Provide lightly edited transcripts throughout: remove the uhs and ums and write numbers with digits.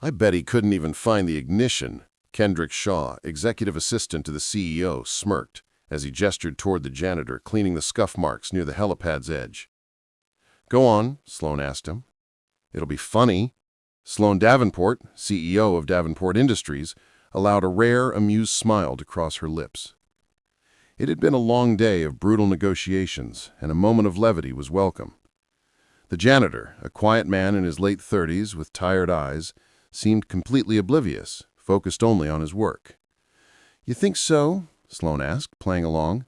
I bet he couldn't even find the ignition. Kendrick Shaw, executive assistant to the CEO, smirked as he gestured toward the janitor cleaning the scuff marks near the helipad's edge. Go on, Sloan asked him. It'll be funny. Sloan Davenport, CEO of Davenport Industries, allowed a rare, amused smile to cross her lips. It had been a long day of brutal negotiations, and a moment of levity was welcome. The janitor, a quiet man in his late 30s with tired eyes, seemed completely oblivious, focused only on his work. You think so? Sloan asked, playing along.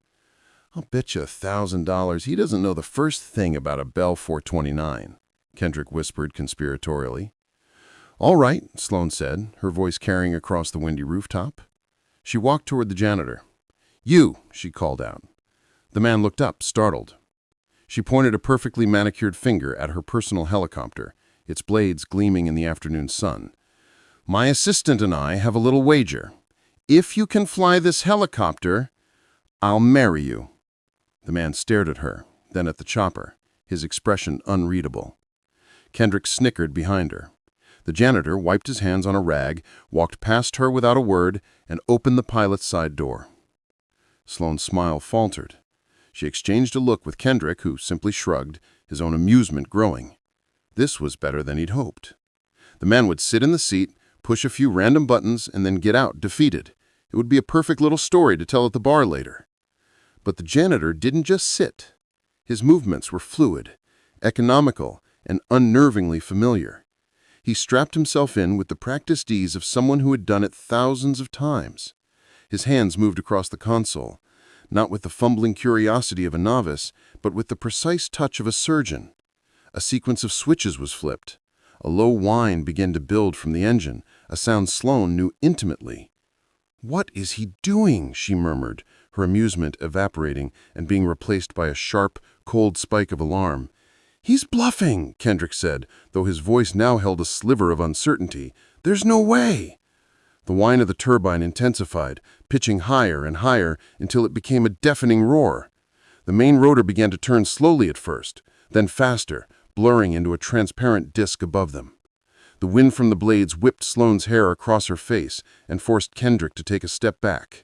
I'll bet you $1,000 he doesn't know the first thing about a Bell 429, Kendrick whispered conspiratorially. All right, Sloan said, her voice carrying across the windy rooftop. She walked toward the janitor. You, she called out. The man looked up, startled. She pointed a perfectly manicured finger at her personal helicopter, its blades gleaming in the afternoon sun. My assistant and I have a little wager. If you can fly this helicopter, I'll marry you. The man stared at her, then at the chopper, his expression unreadable. Kendrick snickered behind her. The janitor wiped his hands on a rag, walked past her without a word, and opened the pilot's side door. Sloan's smile faltered. She exchanged a look with Kendrick, who simply shrugged, his own amusement growing. This was better than he'd hoped. The man would sit in the seat, push a few random buttons, and then get out, defeated. It would be a perfect little story to tell at the bar later. But the janitor didn't just sit. His movements were fluid, economical, and unnervingly familiar. He strapped himself in with the practiced ease of someone who had done it thousands of times. His hands moved across the console, not with the fumbling curiosity of a novice, but with the precise touch of a surgeon. A sequence of switches was flipped. A low whine began to build from the engine, a sound Sloan knew intimately. What is he doing? She murmured, her amusement evaporating and being replaced by a sharp, cold spike of alarm. He's bluffing, Kendrick said, though his voice now held a sliver of uncertainty. There's no way. The whine of the turbine intensified, pitching higher and higher until it became a deafening roar. The main rotor began to turn slowly at first, then faster, blurring into a transparent disk above them. The wind from the blades whipped Sloan's hair across her face and forced Kendrick to take a step back.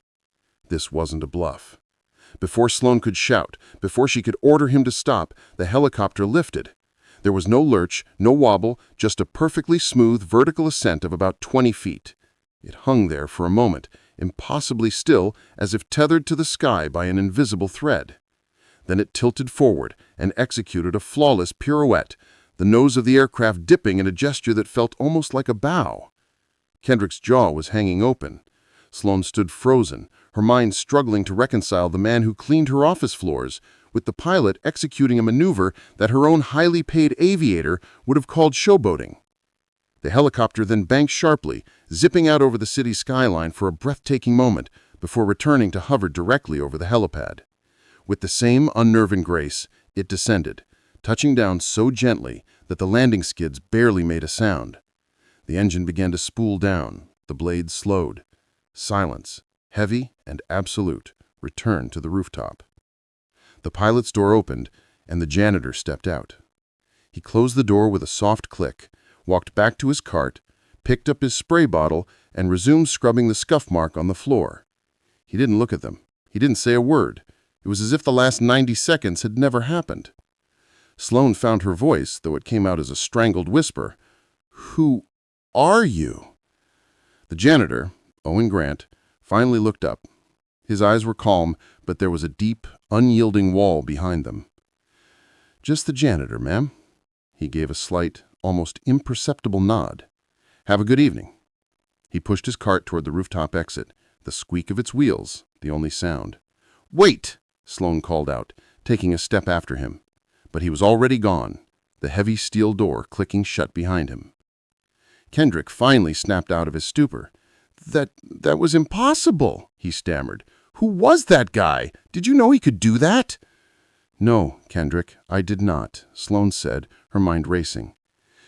This wasn't a bluff. Before Sloan could shout, before she could order him to stop, the helicopter lifted. There was no lurch, no wobble, just a perfectly smooth vertical ascent of about 20 feet. It hung there for a moment, impossibly still, as if tethered to the sky by an invisible thread. Then it tilted forward and executed a flawless pirouette, the nose of the aircraft dipping in a gesture that felt almost like a bow. Kendrick's jaw was hanging open. Sloan stood frozen, her mind struggling to reconcile the man who cleaned her office floors with the pilot executing a maneuver that her own highly paid aviator would have called showboating. The helicopter then banked sharply, zipping out over the city skyline for a breathtaking moment before returning to hover directly over the helipad. With the same unnerving grace, it descended, touching down so gently that the landing skids barely made a sound. The engine began to spool down, the blades slowed. Silence, heavy and absolute, returned to the rooftop. The pilot's door opened, and the janitor stepped out. He closed the door with a soft click, walked back to his cart, picked up his spray bottle, and resumed scrubbing the scuff mark on the floor. He didn't look at them. He didn't say a word. It was as if the last 90 seconds had never happened. Sloan found her voice, though it came out as a strangled whisper. Who are you? The janitor, Owen Grant, finally looked up. His eyes were calm, but there was a deep, unyielding wall behind them. Just the janitor, ma'am. He gave a slight, almost imperceptible nod. Have a good evening. He pushed his cart toward the rooftop exit, the squeak of its wheels, the only sound. Wait! Sloan called out, taking a step after him. But he was already gone, the heavy steel door clicking shut behind him. Kendrick finally snapped out of his stupor. That was impossible, he stammered. Who was that guy? Did you know he could do that? No, Kendrick, I did not, Sloan said, her mind racing.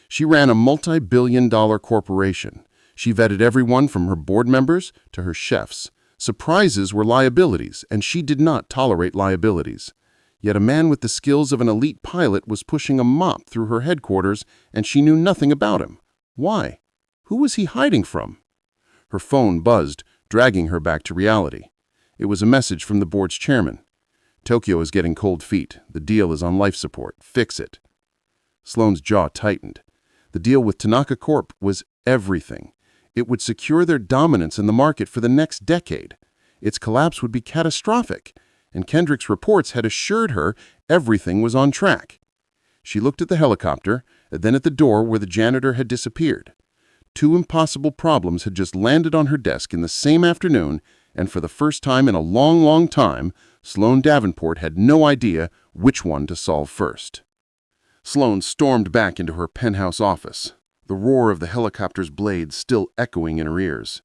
She ran a multi-billion-dollar corporation. She vetted everyone from her board members to her chefs. Surprises were liabilities, and she did not tolerate liabilities. Yet a man with the skills of an elite pilot was pushing a mop through her headquarters, and she knew nothing about him. Why? Who was he hiding from? Her phone buzzed, dragging her back to reality. It was a message from the board's chairman. Tokyo is getting cold feet. The deal is on life support. Fix it. Sloan's jaw tightened. The deal with Tanaka Corp was everything. It would secure their dominance in the market for the next decade. Its collapse would be catastrophic, and Kendrick's reports had assured her everything was on track. She looked at the helicopter, then at the door where the janitor had disappeared. Two impossible problems had just landed on her desk in the same afternoon, and for the first time in a long, long time, Sloan Davenport had no idea which one to solve first. Sloan stormed back into her penthouse office, the roar of the helicopter's blades still echoing in her ears.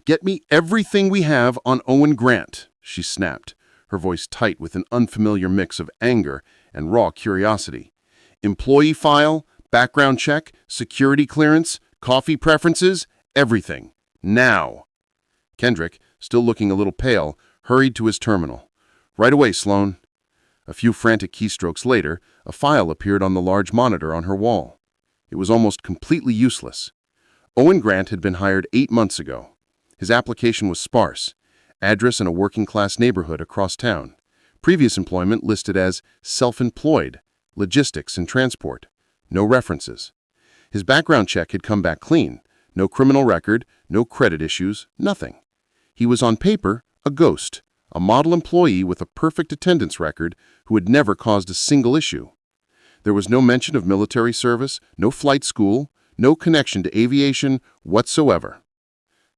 "Get me everything we have on Owen Grant," she snapped, her voice tight with an unfamiliar mix of anger and raw curiosity. "Employee file, background check, security clearance, coffee preferences, everything. Now." Kendrick, still looking a little pale, hurried to his terminal. "Right away, Sloan." A few frantic keystrokes later, a file appeared on the large monitor on her wall. It was almost completely useless. Owen Grant had been hired 8 months ago. His application was sparse. Address in a working-class neighborhood across town. Previous employment listed as self-employed, logistics and transport. No references. His background check had come back clean. No criminal record, no credit issues, nothing. He was on paper a ghost, a model employee with a perfect attendance record who had never caused a single issue. There was no mention of military service, no flight school, no connection to aviation whatsoever.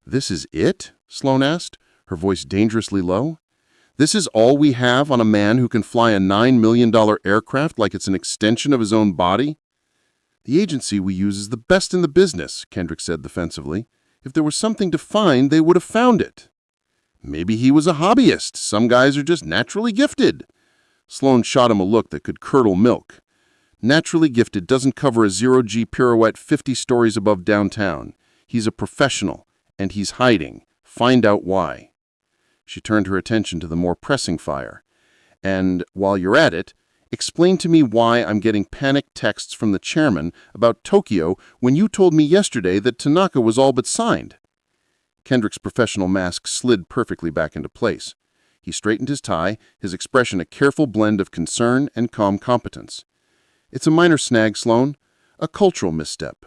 "This is it?" Sloan asked, her voice dangerously low. "This is all we have on a man who can fly a $9 million aircraft like it's an extension of his own body?" "The agency we use is the best in the business," Kendrick said defensively. "If there was something to find, they would have found it." "Maybe he was a hobbyist. Some guys are just naturally gifted." Sloan shot him a look that could curdle milk. "Naturally gifted doesn't cover a zero-G pirouette 50 stories above downtown. He's a professional, and he's hiding. Find out why." She turned her attention to the more pressing fire. "And while you're at it, explain to me why I'm getting panicked texts from the chairman about Tokyo when you told me yesterday that Tanaka was all but signed." Kendrick's professional mask slid perfectly back into place. He straightened his tie, his expression a careful blend of concern and calm competence. "It's a minor snag, Sloan. A cultural misstep.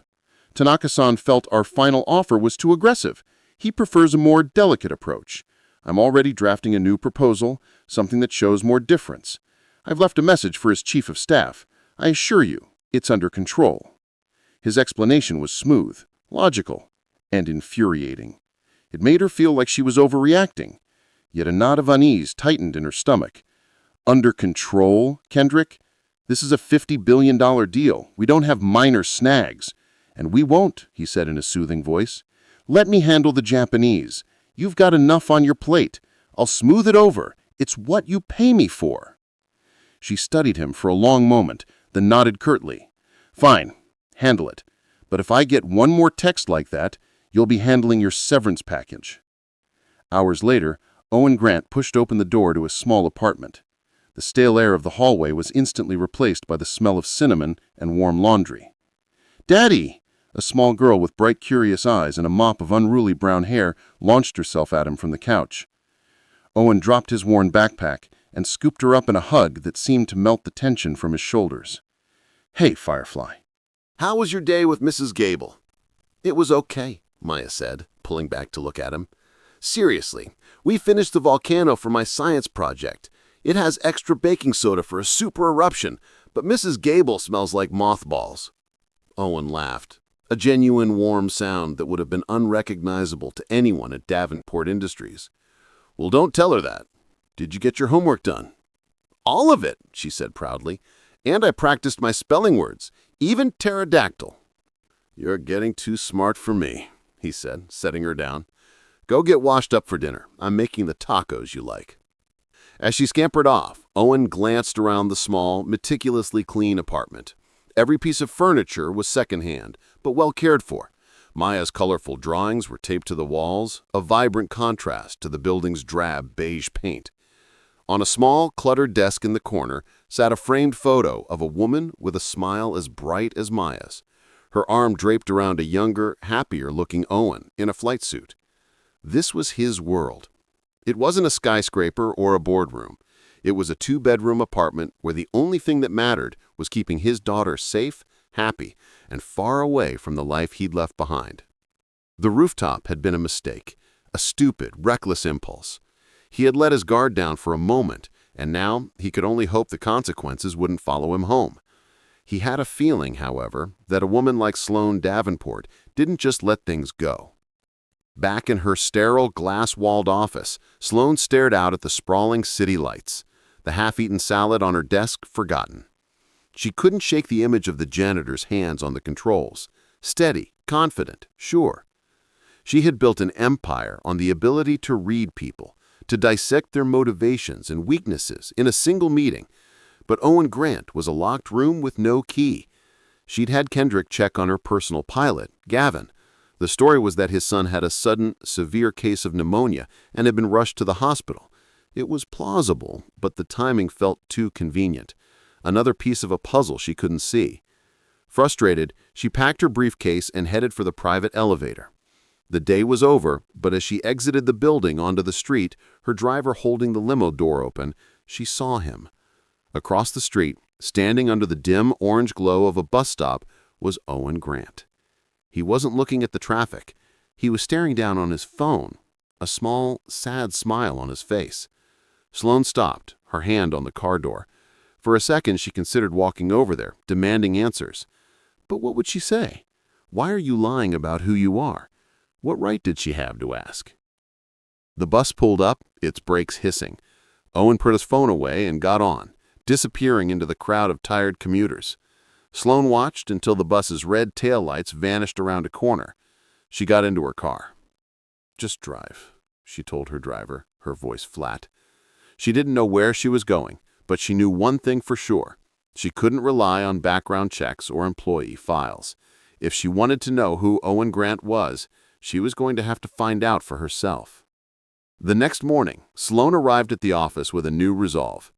Tanaka-san felt our final offer was too aggressive. He prefers a more delicate approach. I'm already drafting a new proposal, something that shows more difference. I've left a message for his chief of staff. I assure you, it's under control." His explanation was smooth, logical, and infuriating. It made her feel like she was overreacting. Yet a knot of unease tightened in her stomach. "Under control, Kendrick? This is a $50 billion deal. We don't have minor snags." "And we won't," he said in a soothing voice. "Let me handle the Japanese. You've got enough on your plate. I'll smooth it over. It's what you pay me for." She studied him for a long moment, then nodded curtly. "Fine, handle it. But if I get one more text like that, you'll be handling your severance package." Hours later, Owen Grant pushed open the door to a small apartment. The stale air of the hallway was instantly replaced by the smell of cinnamon and warm laundry. "Daddy!" A small girl with bright, curious eyes and a mop of unruly brown hair launched herself at him from the couch. Owen dropped his worn backpack and scooped her up in a hug that seemed to melt the tension from his shoulders. "Hey, Firefly." "How was your day with Mrs. Gable?" "It was okay," Maya said, pulling back to look at him. "Seriously, we finished the volcano for my science project. It has extra baking soda for a super eruption, but Mrs. Gable smells like mothballs." Owen laughed, a genuine warm sound that would have been unrecognizable to anyone at Davenport Industries. "Well, don't tell her that. Did you get your homework done?" "All of it," she said proudly. "And I practiced my spelling words, even pterodactyl." "You're getting too smart for me," he said, setting her down. "Go get washed up for dinner. I'm making the tacos you like." As she scampered off, Owen glanced around the small, meticulously clean apartment. Every piece of furniture was secondhand, but well cared for. Maya's colorful drawings were taped to the walls, a vibrant contrast to the building's drab beige paint. On a small, cluttered desk in the corner sat a framed photo of a woman with a smile as bright as Maya's. her arm draped around a younger, happier-looking Owen in a flight suit. This was his world. It wasn't a skyscraper or a boardroom. It was a two-bedroom apartment where the only thing that mattered was keeping his daughter safe, happy, and far away from the life he'd left behind. The rooftop had been a mistake, a stupid, reckless impulse. He had let his guard down for a moment, and now he could only hope the consequences wouldn't follow him home. He had a feeling, however, that a woman like Sloan Davenport didn't just let things go. Back in her sterile, glass-walled office, Sloan stared out at the sprawling city lights, the half-eaten salad on her desk forgotten. She couldn't shake the image of the janitor's hands on the controls, steady, confident, sure. She had built an empire on the ability to read people, to dissect their motivations and weaknesses in a single meeting. But Owen Grant was a locked room with no key. She'd had Kendrick check on her personal pilot, Gavin. The story was that his son had a sudden, severe case of pneumonia and had been rushed to the hospital. It was plausible, but the timing felt too convenient. Another piece of a puzzle she couldn't see. Frustrated, she packed her briefcase and headed for the private elevator. The day was over, but as she exited the building onto the street, her driver holding the limo door open, she saw him. Across the street, standing under the dim orange glow of a bus stop, was Owen Grant. He wasn't looking at the traffic. He was staring down on his phone, a small, sad smile on his face. Sloan stopped, her hand on the car door. For a second, she considered walking over there, demanding answers. But what would she say? Why are you lying about who you are? What right did she have to ask? The bus pulled up, its brakes hissing. Owen put his phone away and got on, disappearing into the crowd of tired commuters. Sloan watched until the bus's red taillights vanished around a corner. She got into her car. "Just drive," she told her driver, her voice flat. She didn't know where she was going, but she knew one thing for sure. She couldn't rely on background checks or employee files. If she wanted to know who Owen Grant was, she was going to have to find out for herself. The next morning, Sloan arrived at the office with a new resolve.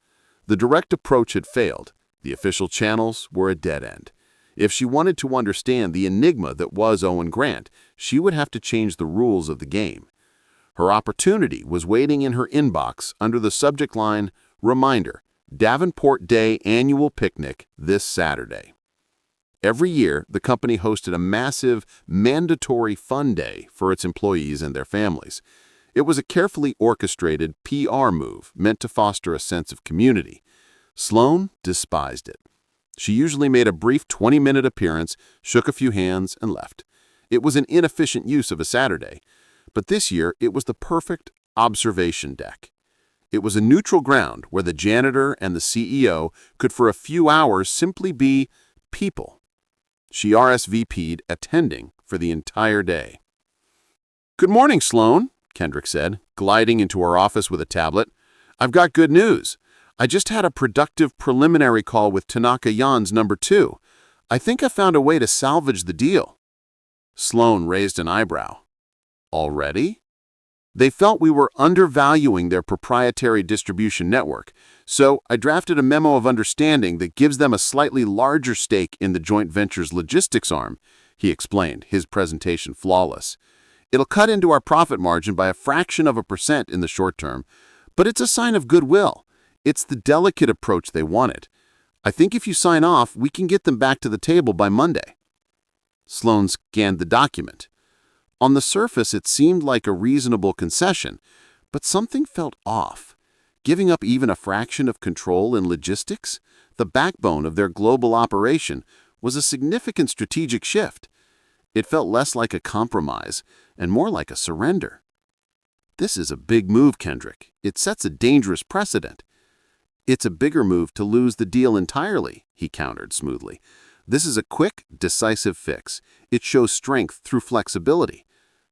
The direct approach had failed. The official channels were a dead end. If she wanted to understand the enigma that was Owen Grant, she would have to change the rules of the game. Her opportunity was waiting in her inbox under the subject line, "Reminder, Davenport Day Annual Picnic this Saturday." Every year, the company hosted a massive, mandatory fun day for its employees and their families. It was a carefully orchestrated PR move meant to foster a sense of community. Sloan despised it. She usually made a brief 20-minute appearance, shook a few hands, and left. It was an inefficient use of a Saturday, but this year it was the perfect observation deck. It was a neutral ground where the janitor and the CEO could for a few hours simply be people. She RSVP'd attending for the entire day. "Good morning, Sloan," Kendrick said, gliding into her office with a tablet. "I've got good news. I just had a productive preliminary call with Tanaka Yan's number 2. I think I found a way to salvage the deal." Sloan raised an eyebrow. "Already?" "They felt we were undervaluing their proprietary distribution network, so I drafted a memo of understanding that gives them a slightly larger stake in the joint venture's logistics arm," he explained, his presentation flawless. "It'll cut into our profit margin by a fraction of a percent in the short term, but it's a sign of goodwill. It's the delicate approach they wanted. I think if you sign off, we can get them back to the table by Monday." Sloan scanned the document. On the surface, it seemed like a reasonable concession, but something felt off. Giving up even a fraction of control in logistics, the backbone of their global operation, was a significant strategic shift. It felt less like a compromise and more like a surrender. "This is a big move, Kendrick. It sets a dangerous precedent." "It's a bigger move to lose the deal entirely," he countered smoothly. "This is a quick, decisive fix. It shows strength through flexibility.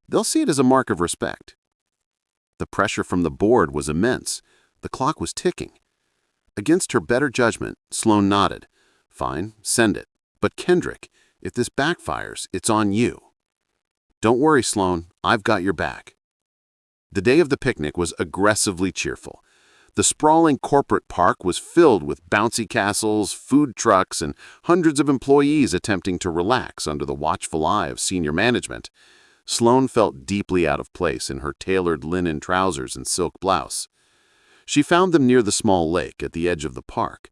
They'll see it as a mark of respect." The pressure from the board was immense. The clock was ticking. Against her better judgment, Sloan nodded. "Fine, send it. But Kendrick, if this backfires, it's on you." "Don't worry, Sloan. I've got your back." The day of the picnic was aggressively cheerful. The sprawling corporate park was filled with bouncy castles, food trucks, and hundreds of employees attempting to relax under the watchful eye of senior management. Sloan felt deeply out of place in her tailored linen trousers and silk blouse. She found them near the small lake at the edge of the park.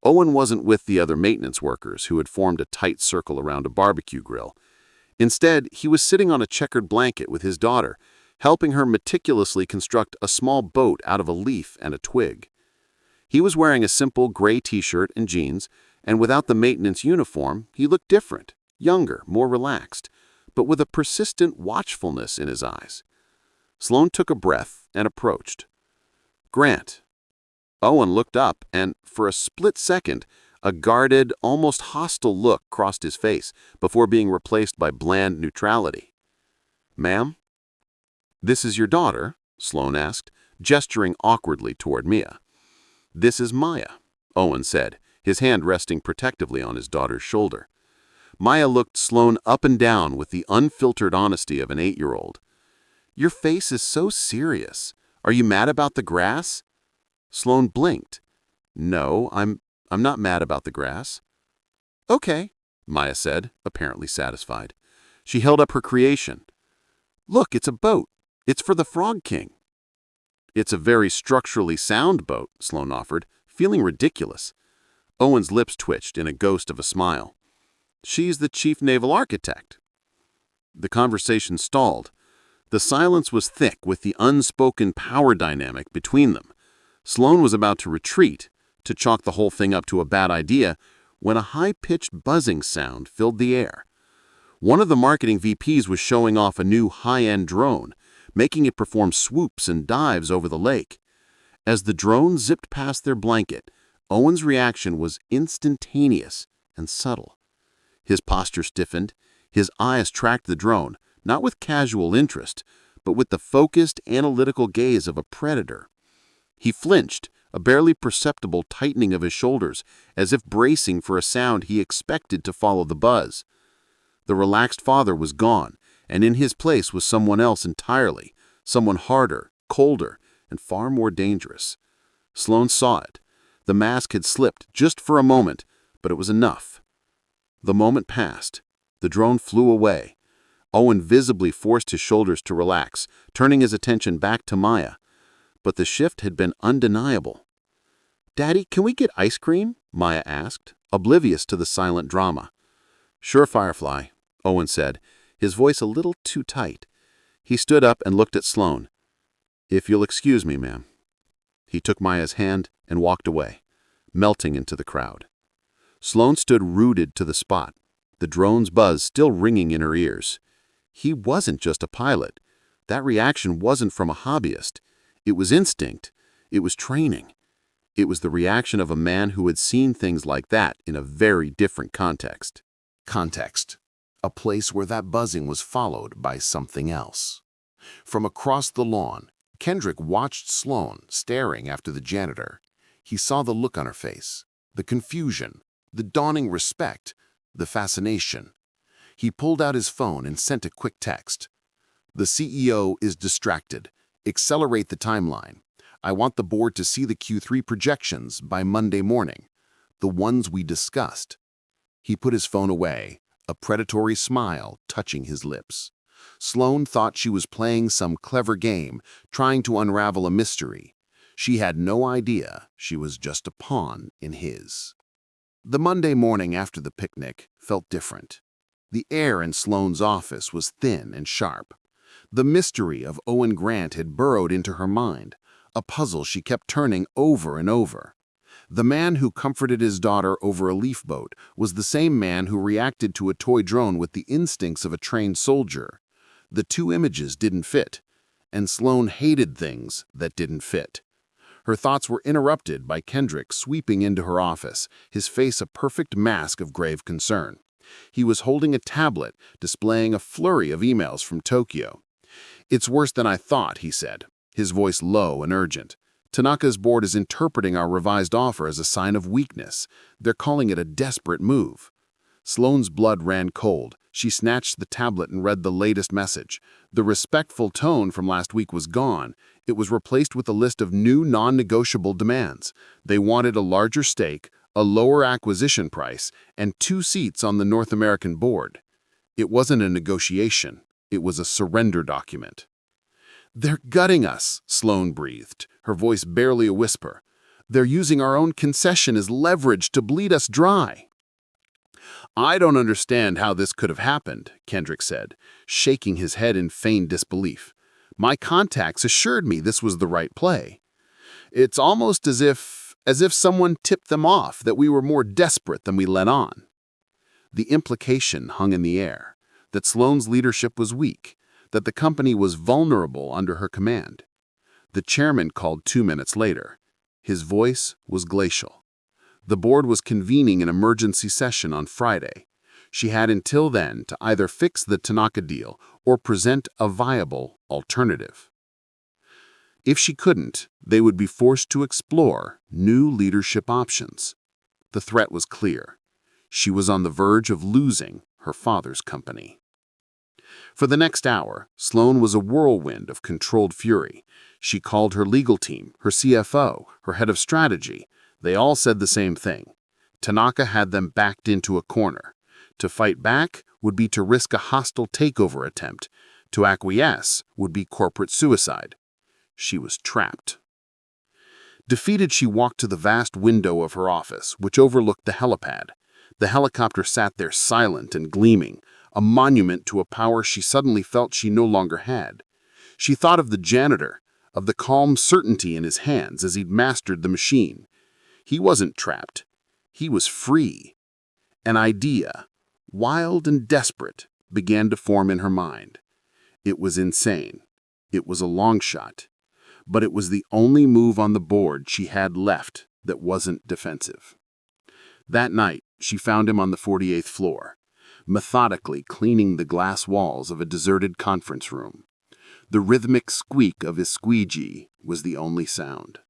Owen wasn't with the other maintenance workers who had formed a tight circle around a barbecue grill. Instead, he was sitting on a checkered blanket with his daughter, helping her meticulously construct a small boat out of a leaf and a twig. He was wearing a simple gray t-shirt and jeans, and without the maintenance uniform, he looked different, younger, more relaxed, but with a persistent watchfulness in his eyes. Sloan took a breath and approached. "Grant." Owen looked up, and for a split second, a guarded, almost hostile look crossed his face before being replaced by bland neutrality. "Ma'am?" "This is your daughter?" Sloan asked, gesturing awkwardly toward Mia. "This is Maya," Owen said, his hand resting protectively on his daughter's shoulder. Maya looked Sloan up and down with the unfiltered honesty of an 8-year-old. "Your face is so serious. Are you mad about the grass?" Sloan blinked. "No, I'm not mad about the grass." "Okay," Maya said, apparently satisfied. She held up her creation. "Look, it's a boat. It's for the Frog King." "It's a very structurally sound boat," Sloan offered, feeling ridiculous. Owen's lips twitched in a ghost of a smile. "She's the chief naval architect." The conversation stalled. The silence was thick with the unspoken power dynamic between them. Sloan was about to retreat, to chalk the whole thing up to a bad idea, when a high-pitched buzzing sound filled the air. One of the marketing VPs was showing off a new high-end drone, making it perform swoops and dives over the lake. As the drone zipped past their blanket, Owen's reaction was instantaneous and subtle. His posture stiffened, his eyes tracked the drone, not with casual interest, but with the focused, analytical gaze of a predator. He flinched, a barely perceptible tightening of his shoulders, as if bracing for a sound he expected to follow the buzz. The relaxed father was gone, and in his place was someone else entirely, someone harder, colder, and far more dangerous. Sloan saw it. The mask had slipped just for a moment, but it was enough. The moment passed. The drone flew away. Owen visibly forced his shoulders to relax, turning his attention back to Maya. But the shift had been undeniable. "Daddy, can we get ice cream?" Maya asked, oblivious to the silent drama. "Sure, Firefly," Owen said, his voice a little too tight. He stood up and looked at Sloan. "If you'll excuse me, ma'am." He took Maya's hand and walked away, melting into the crowd. Sloan stood rooted to the spot, the drone's buzz still ringing in her ears. He wasn't just a pilot. That reaction wasn't from a hobbyist. It was instinct. It was training. It was the reaction of a man who had seen things like that in a very different context. Context. A place where that buzzing was followed by something else. From across the lawn, Kendrick watched Sloan staring after the janitor. He saw the look on her face, the confusion, the dawning respect, the fascination. He pulled out his phone and sent a quick text. "The CEO is distracted. Accelerate the timeline. I want the board to see the Q3 projections by Monday morning, the ones we discussed." He put his phone away, a predatory smile touching his lips. Sloan thought she was playing some clever game, trying to unravel a mystery. She had no idea she was just a pawn in his. The Monday morning after the picnic felt different. The air in Sloan's office was thin and sharp. The mystery of Owen Grant had burrowed into her mind, a puzzle she kept turning over and over. The man who comforted his daughter over a leaf boat was the same man who reacted to a toy drone with the instincts of a trained soldier. The two images didn't fit, and Sloan hated things that didn't fit. Her thoughts were interrupted by Kendrick sweeping into her office, his face a perfect mask of grave concern. He was holding a tablet, displaying a flurry of emails from Tokyo. "It's worse than I thought," he said, his voice low and urgent. "Tanaka's board is interpreting our revised offer as a sign of weakness. They're calling it a desperate move." Sloane's blood ran cold. She snatched the tablet and read the latest message. The respectful tone from last week was gone. It was replaced with a list of new non-negotiable demands. They wanted a larger stake, a lower acquisition price, and 2 seats on the North American board. It wasn't a negotiation. It was a surrender document. "They're gutting us," Sloane breathed, her voice barely a whisper. "They're using our own concession as leverage to bleed us dry." "I don't understand how this could have happened," Kendrick said, shaking his head in feigned disbelief. "My contacts assured me this was the right play. It's almost as if someone tipped them off that we were more desperate than we let on." The implication hung in the air, that Sloane's leadership was weak, that the company was vulnerable under her command. The chairman called 2 minutes later. His voice was glacial. The board was convening an emergency session on Friday. She had until then to either fix the Tanaka deal or present a viable alternative. If she couldn't, they would be forced to explore new leadership options. The threat was clear. She was on the verge of losing her father's company. For the next hour, Sloane was a whirlwind of controlled fury. She called her legal team, her CFO, her head of strategy. They all said the same thing. Tanaka had them backed into a corner. To fight back would be to risk a hostile takeover attempt. To acquiesce would be corporate suicide. She was trapped. Defeated, she walked to the vast window of her office, which overlooked the helipad. The helicopter sat there silent and gleaming, a monument to a power she suddenly felt she no longer had. She thought of the janitor, of the calm certainty in his hands as he'd mastered the machine. He wasn't trapped. He was free. An idea, wild and desperate, began to form in her mind. It was insane. It was a long shot. But it was the only move on the board she had left that wasn't defensive. That night, she found him on the 48th floor, methodically cleaning the glass walls of a deserted conference room. The rhythmic squeak of his squeegee was the only sound.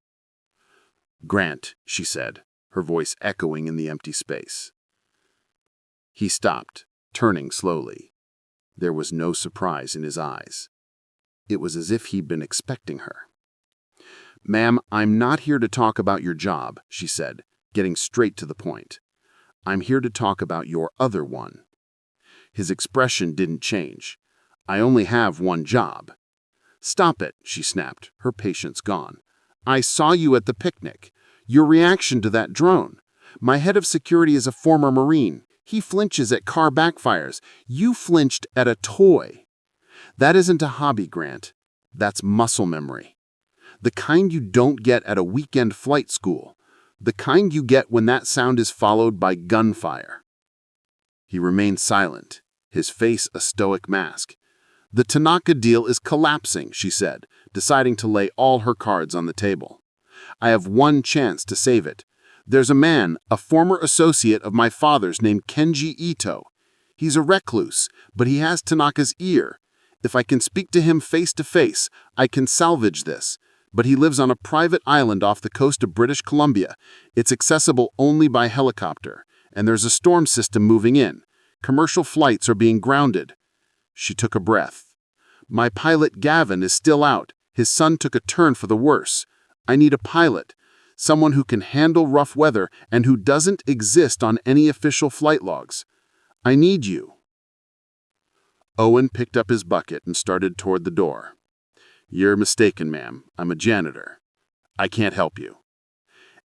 "Grant," she said, her voice echoing in the empty space. He stopped, turning slowly. There was no surprise in his eyes. It was as if he'd been expecting her. "Ma'am, I'm not here to talk about your job," she said, getting straight to the point. "I'm here to talk about your other one." His expression didn't change. "I only have one job." "Stop it," she snapped, her patience gone. "I saw you at the picnic. Your reaction to that drone. My head of security is a former Marine. He flinches at car backfires. You flinched at a toy. That isn't a hobby, Grant. That's muscle memory. The kind you don't get at a weekend flight school. The kind you get when that sound is followed by gunfire." He remained silent, his face a stoic mask. "The Tanaka deal is collapsing," she said, deciding to lay all her cards on the table. "I have one chance to save it. There's a man, a former associate of my father's named Kenji Ito. He's a recluse, but he has Tanaka's ear. If I can speak to him face to face, I can salvage this. But he lives on a private island off the coast of British Columbia. It's accessible only by helicopter, and there's a storm system moving in. Commercial flights are being grounded." She took a breath. "My pilot Gavin is still out. His son took a turn for the worse. I need a pilot, someone who can handle rough weather and who doesn't exist on any official flight logs. I need you." Owen picked up his bucket and started toward the door. "You're mistaken, ma'am. I'm a janitor. I can't help you."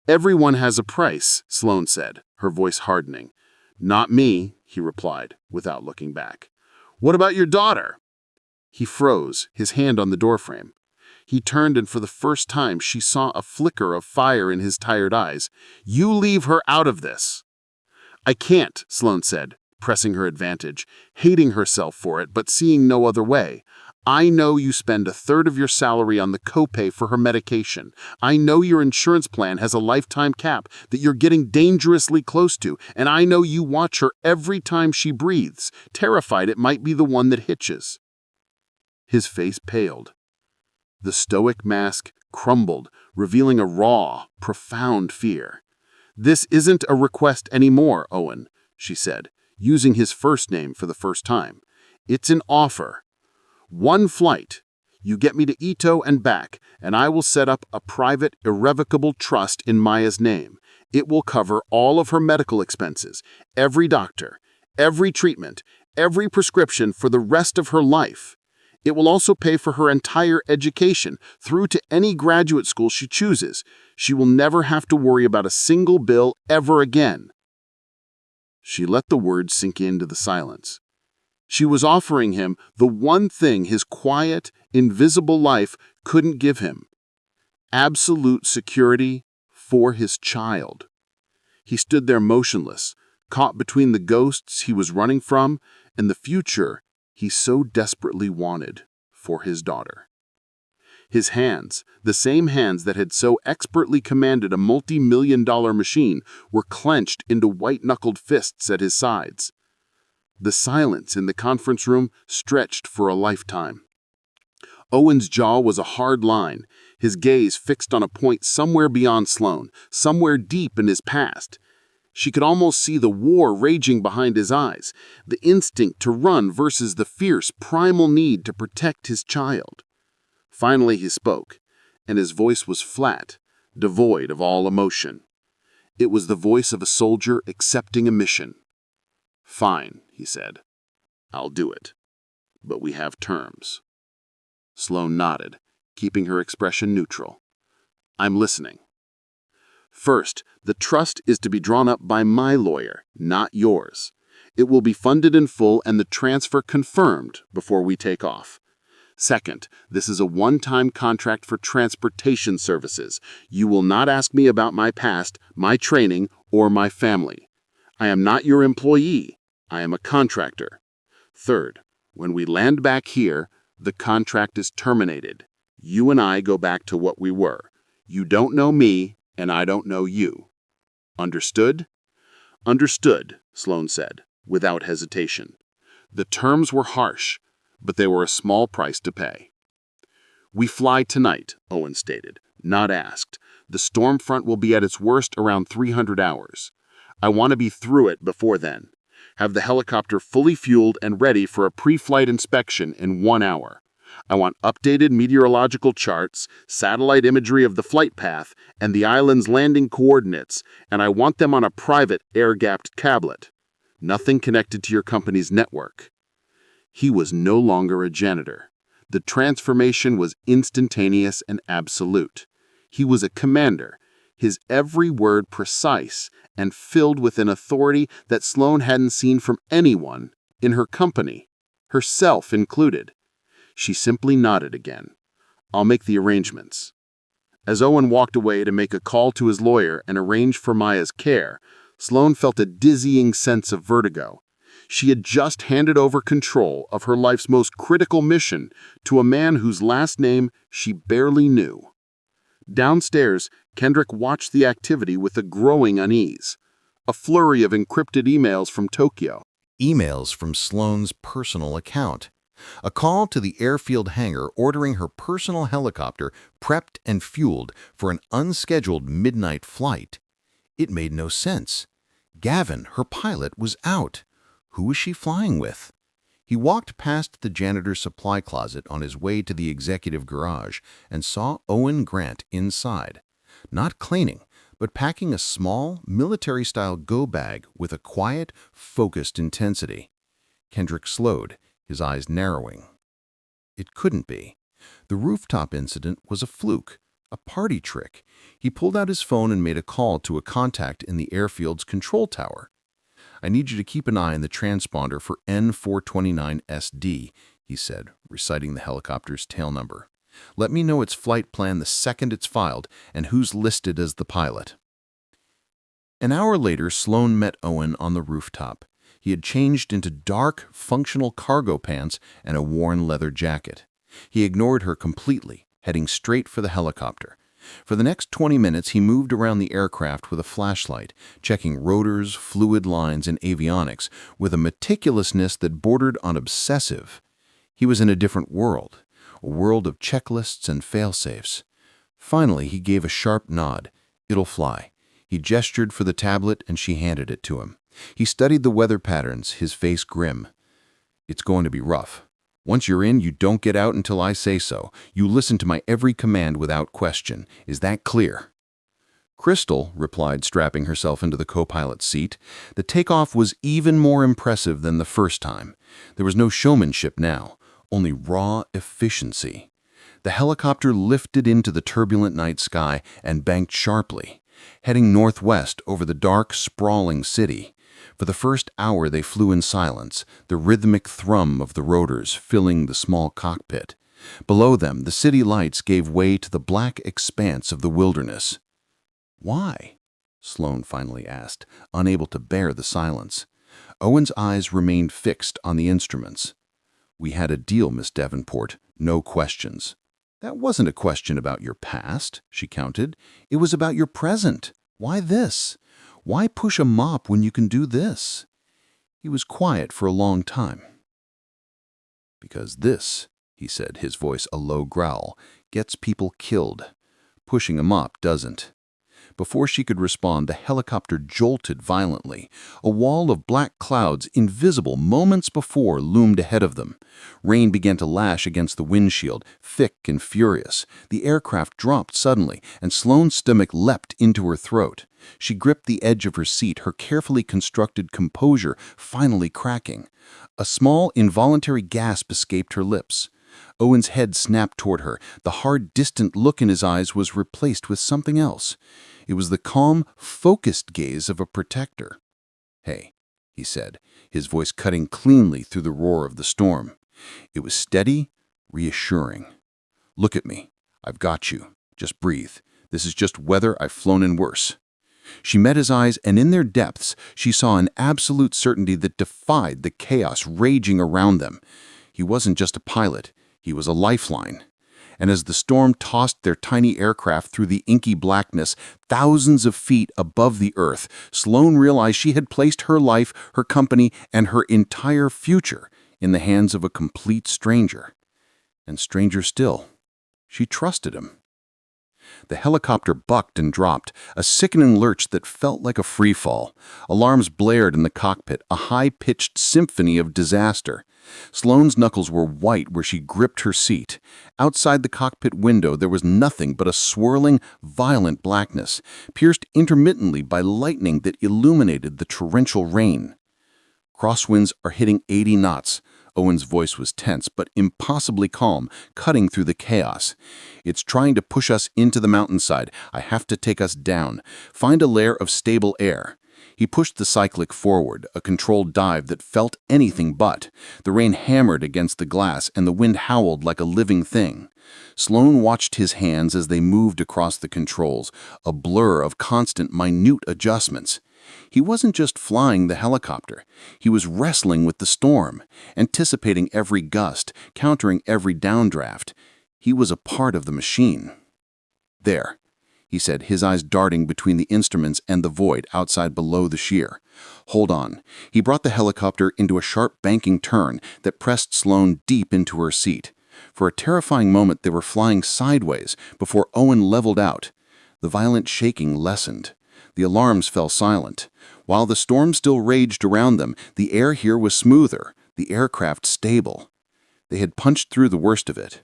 "Everyone has a price," Sloane said, her voice hardening. "Not me," he replied, without looking back. "What about your daughter?" He froze, his hand on the doorframe. He turned, and for the first time she saw a flicker of fire in his tired eyes. "You leave her out of this." "I can't," Sloane said, pressing her advantage, hating herself for it, but seeing no other way. "I know you spend a third of your salary on the copay for her medication. I know your insurance plan has a lifetime cap that you're getting dangerously close to, and I know you watch her every time she breathes, terrified it might be the one that hitches." His face paled. The stoic mask crumbled, revealing a raw, profound fear. "This isn't a request anymore, Owen," she said. using his first name for the first time. "It's an offer. 1 flight. You get me to Ito and back, and I will set up a private, irrevocable trust in Maya's name. It will cover all of her medical expenses, every doctor, every treatment, every prescription for the rest of her life. It will also pay for her entire education, through to any graduate school she chooses. She will never have to worry about a single bill ever again." She let the words sink into the silence. She was offering him the one thing his quiet, invisible life couldn't give him: absolute security for his child. He stood there motionless, caught between the ghosts he was running from and the future he so desperately wanted for his daughter. His hands, the same hands that had so expertly commanded a multi-million-dollar machine, were clenched into white-knuckled fists at his sides. The silence in the conference room stretched for a lifetime. Owen's jaw was a hard line, his gaze fixed on a point somewhere beyond Sloan, somewhere deep in his past. She could almost see the war raging behind his eyes, the instinct to run versus the fierce, primal need to protect his child. Finally he spoke, and his voice was flat, devoid of all emotion. It was the voice of a soldier accepting a mission. "Fine," he said. "I'll do it. But we have terms." Sloan nodded, keeping her expression neutral. "I'm listening." "First, the trust is to be drawn up by my lawyer, not yours. It will be funded in full and the transfer confirmed before we take off. Second, this is a one-time contract for transportation services. You will not ask me about my past, my training, or my family. I am not your employee. I am a contractor. Third, when we land back here, the contract is terminated. You and I go back to what we were. You don't know me, and I don't know you. Understood?" "Understood," Sloan said, without hesitation. The terms were harsh, but they were a small price to pay. "We fly tonight," Owen stated, not asked. "The storm front will be at its worst around 300 hours. I want to be through it before then. Have the helicopter fully fueled and ready for a pre-flight inspection in 1 hour. I want updated meteorological charts, satellite imagery of the flight path, and the island's landing coordinates, and I want them on a private, air-gapped tablet. Nothing connected to your company's network." He was no longer a janitor. The transformation was instantaneous and absolute. He was a commander, his every word precise and filled with an authority that Sloan hadn't seen from anyone in her company, herself included. She simply nodded again. "I'll make the arrangements." As Owen walked away to make a call to his lawyer and arrange for Maya's care, Sloan felt a dizzying sense of vertigo. She had just handed over control of her life's most critical mission to a man whose last name she barely knew. Downstairs, Kendrick watched the activity with a growing unease. A flurry of encrypted emails from Tokyo. Emails from Sloan's personal account. A call to the airfield hangar ordering her personal helicopter prepped and fueled for an unscheduled midnight flight. It made no sense. Gavin, her pilot, was out. Who was she flying with? He walked past the janitor's supply closet on his way to the executive garage and saw Owen Grant inside, not cleaning, but packing a small, military-style go-bag with a quiet, focused intensity. Kendrick slowed, his eyes narrowing. It couldn't be. The rooftop incident was a fluke, a party trick. He pulled out his phone and made a call to a contact in the airfield's control tower. "I need you to keep an eye on the transponder for N429SD, he said, reciting the helicopter's tail number. "Let me know its flight plan the second it's filed and who's listed as the pilot." An hour later, Sloan met Owen on the rooftop. He had changed into dark, functional cargo pants and a worn leather jacket. He ignored her completely, heading straight for the helicopter. For the next 20 minutes, he moved around the aircraft with a flashlight, checking rotors, fluid lines, and avionics with a meticulousness that bordered on obsessive. He was in a different world, a world of checklists and fail-safes. Finally, he gave a sharp nod. "It'll fly." He gestured for the tablet, and she handed it to him. He studied the weather patterns, his face grim. "It's going to be rough. Once you're in, you don't get out until I say so. You listen to my every command without question. Is that clear?" Crystal replied, strapping herself into the co-pilot's seat. The takeoff was even more impressive than the first time. There was no showmanship now, only raw efficiency. The helicopter lifted into the turbulent night sky and banked sharply, heading northwest over the dark, sprawling city. For the first hour they flew in silence, the rhythmic thrum of the rotors filling the small cockpit. Below them, the city lights gave way to the black expanse of the wilderness. "Why?" Sloan finally asked, unable to bear the silence. Owen's eyes remained fixed on the instruments. "We had a deal, Miss Davenport, no questions." "That wasn't a question about your past," she countered. "It was about your present. Why this? Why push a mop when you can do this?" He was quiet for a long time. "Because this," he said, his voice a low growl, "gets people killed. Pushing a mop doesn't." Before she could respond, the helicopter jolted violently. A wall of black clouds, invisible moments before, loomed ahead of them. Rain began to lash against the windshield, thick and furious. The aircraft dropped suddenly, and Sloane's stomach leapt into her throat. She gripped the edge of her seat, her carefully constructed composure finally cracking. A small, involuntary gasp escaped her lips. Owen's head snapped toward her. The hard, distant look in his eyes was replaced with something else. It was the calm, focused gaze of a protector. "Hey," he said, his voice cutting cleanly through the roar of the storm. It was steady, reassuring. "Look at me. I've got you. Just breathe. This is just weather. I've flown in worse." She met his eyes, and in their depths, she saw an absolute certainty that defied the chaos raging around them. He wasn't just a pilot. He was a lifeline. And as the storm tossed their tiny aircraft through the inky blackness, thousands of feet above the earth, Sloan realized she had placed her life, her company, and her entire future in the hands of a complete stranger. And stranger still, she trusted him. The helicopter bucked and dropped, a sickening lurch that felt like a free fall. Alarms blared in the cockpit, a high-pitched symphony of disaster. Sloane's knuckles were white where she gripped her seat. Outside the cockpit window there was nothing but a swirling, violent blackness, pierced intermittently by lightning that illuminated the torrential rain. "Crosswinds are hitting 80 knots. Owen's voice was tense but impossibly calm, cutting through the chaos. "It's trying to push us into the mountainside. I have to take us down. Find a layer of stable air." He pushed the cyclic forward, a controlled dive that felt anything but. The rain hammered against the glass and the wind howled like a living thing. Sloan watched his hands as they moved across the controls, a blur of constant, minute adjustments. He wasn't just flying the helicopter. He was wrestling with the storm, anticipating every gust, countering every downdraft. He was a part of the machine. "There," he said, his eyes darting between the instruments and the void outside below the sheer. "Hold on." He brought the helicopter into a sharp banking turn that pressed Sloan deep into her seat. For a terrifying moment they were flying sideways before Owen leveled out. The violent shaking lessened. The alarms fell silent. While the storm still raged around them, the air here was smoother, the aircraft stable. They had punched through the worst of it.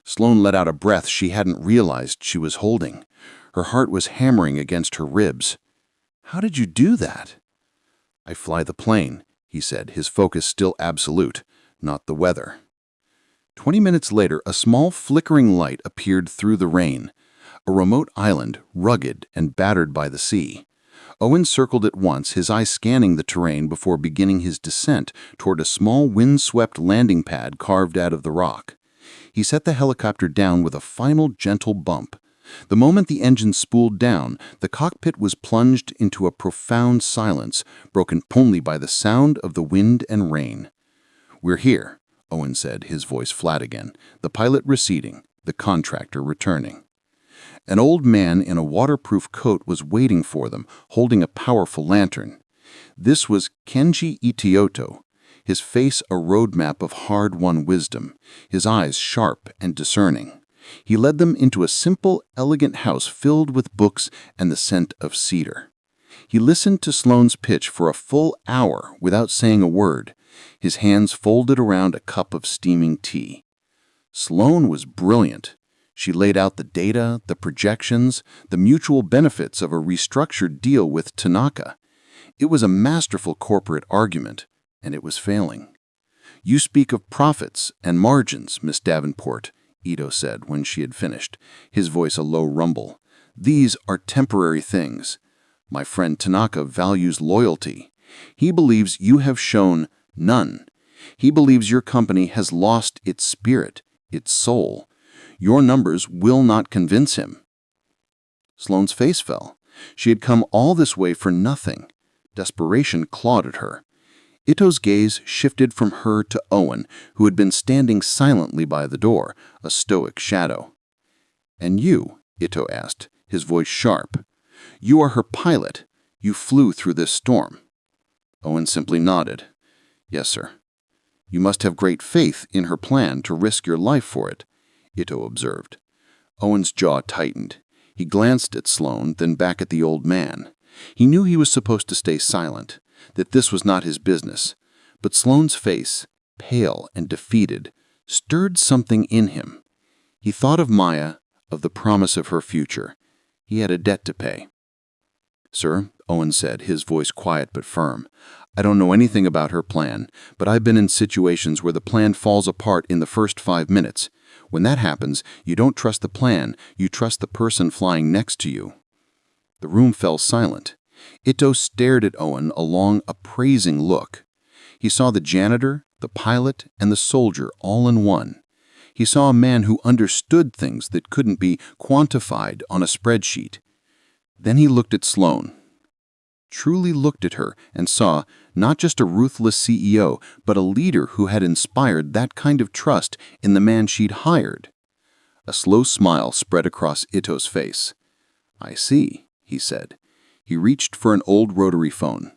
Sloan let out a breath she hadn't realized she was holding. Her heart was hammering against her ribs. "How did you do that?" "I fly the plane," he said, his focus still absolute, not the weather. 20 minutes later, a small flickering light appeared through the rain. A remote island, rugged and battered by the sea. Owen circled it once, his eyes scanning the terrain before beginning his descent toward a small wind-swept landing pad carved out of the rock. He set the helicopter down with a final gentle bump. The moment the engine spooled down, the cockpit was plunged into a profound silence, broken only by the sound of the wind and rain. "We're here," Owen said, his voice flat again, the pilot receding, the contractor returning. An old man in a waterproof coat was waiting for them, holding a powerful lantern. This was Kenji Itioto, his face a roadmap of hard-won wisdom, his eyes sharp and discerning. He led them into a simple, elegant house filled with books and the scent of cedar. He listened to Sloane's pitch for a full hour without saying a word, his hands folded around a cup of steaming tea. Sloan was brilliant. She laid out the data, the projections, the mutual benefits of a restructured deal with Tanaka. It was a masterful corporate argument, and it was failing. "You speak of profits and margins, Miss Davenport," Ito said when she had finished, his voice a low rumble. "These are temporary things. My friend Tanaka values loyalty. He believes you have shown none. He believes your company has lost its spirit, its soul. Your numbers will not convince him." Sloane's face fell. She had come all this way for nothing. Desperation clawed at her. Ito's gaze shifted from her to Owen, who had been standing silently by the door, a stoic shadow. "And you?" Ito asked, his voice sharp. "You are her pilot. You flew through this storm." Owen simply nodded. "Yes, sir." "You must have great faith in her plan to risk your life for it," Ito observed. Owen's jaw tightened. He glanced at Sloane, then back at the old man. He knew he was supposed to stay silent, that this was not his business. But Sloane's face, pale and defeated, stirred something in him. He thought of Maya, of the promise of her future. He had a debt to pay. "Sir," Owen said, his voice quiet but firm, "I don't know anything about her plan, but I've been in situations where the plan falls apart in the first 5 minutes. When that happens, you don't trust the plan, you trust the person flying next to you." The room fell silent. Ito stared at Owen along a appraising look. He saw the janitor, the pilot, and the soldier all in one. He saw a man who understood things that couldn't be quantified on a spreadsheet. Then he looked at Sloane. Truly looked at her and saw not just a ruthless CEO, but a leader who had inspired that kind of trust in the man she'd hired. A slow smile spread across Ito's face. "I see," he said. He reached for an old rotary phone.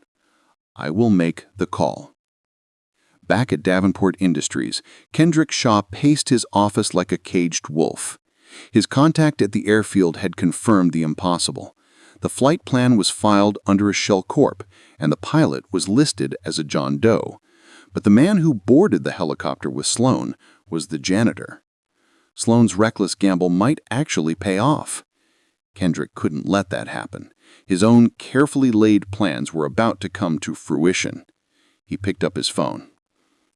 "I will make the call." Back at Davenport Industries, Kendrick Shaw paced his office like a caged wolf. His contact at the airfield had confirmed the impossible. The flight plan was filed under a shell corp, and the pilot was listed as a John Doe. But the man who boarded the helicopter with Sloane was the janitor. Sloane's reckless gamble might actually pay off. Kendrick couldn't let that happen. His own carefully laid plans were about to come to fruition. He picked up his phone.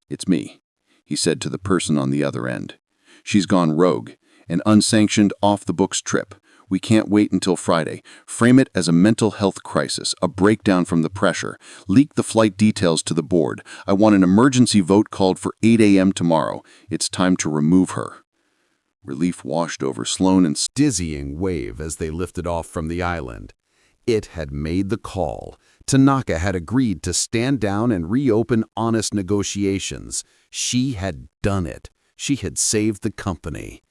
"It's me," he said to the person on the other end. "She's gone rogue, an unsanctioned, off-the-books trip. We can't wait until Friday. Frame it as a mental health crisis, a breakdown from the pressure. Leak the flight details to the board. I want an emergency vote called for 8 a.m. tomorrow. It's time to remove her." Relief washed over Sloane and Dizzying wave as they lifted off from the island. It had made the call. Tanaka had agreed to stand down and reopen honest negotiations. She had done it. She had saved the company.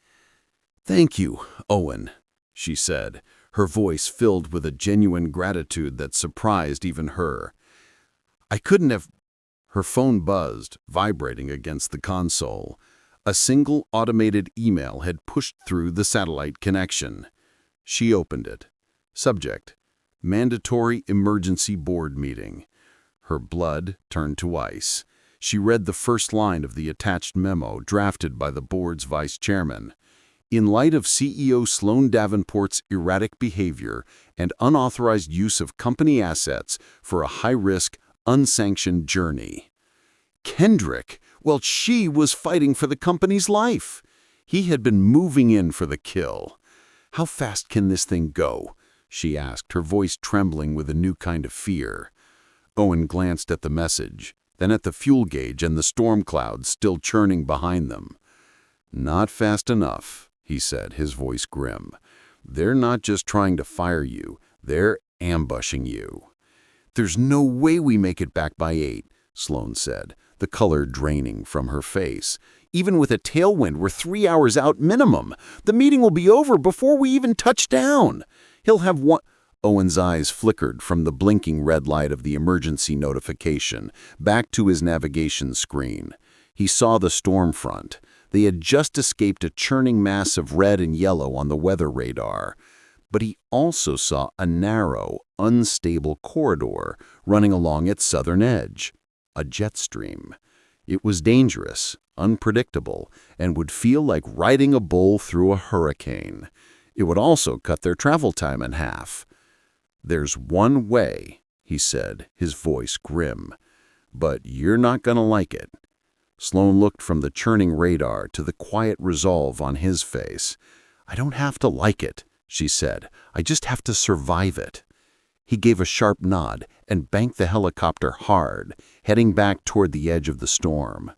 "Thank you, Owen," she said, her voice filled with a genuine gratitude that surprised even her. "I couldn't have—" Her phone buzzed, vibrating against the console. A single automated email had pushed through the satellite connection. She opened it. Subject: Mandatory Emergency Board Meeting. Her blood turned to ice. She read the first line of the attached memo drafted by the board's vice chairman. "In light of CEO Sloan Davenport's erratic behavior and unauthorized use of company assets for a high-risk, unsanctioned journey." Kendrick! Well, she was fighting for the company's life. He had been moving in for the kill. "How fast can this thing go?" she asked, her voice trembling with a new kind of fear. Owen glanced at the message, then at the fuel gauge and the storm clouds still churning behind them. "Not fast enough," he said, his voice grim. "They're not just trying to fire you, they're ambushing you." "There's no way we make it back by 8, Sloane said, the color draining from her face. "Even with a tailwind, we're 3 hours out minimum. The meeting will be over before we even touch down. He'll have one—" Owen's eyes flickered from the blinking red light of the emergency notification back to his navigation screen. He saw the storm front. They had just escaped a churning mass of red and yellow on the weather radar. But he also saw a narrow, unstable corridor running along its southern edge, a jet stream. It was dangerous, unpredictable, and would feel like riding a bull through a hurricane. It would also cut their travel time in half. "There's one way," he said, his voice grim. "But you're not going to like it." Sloan looked from the churning radar to the quiet resolve on his face. "I don't have to like it," she said. "I just have to survive it." He gave a sharp nod and banked the helicopter hard, heading back toward the edge of the storm.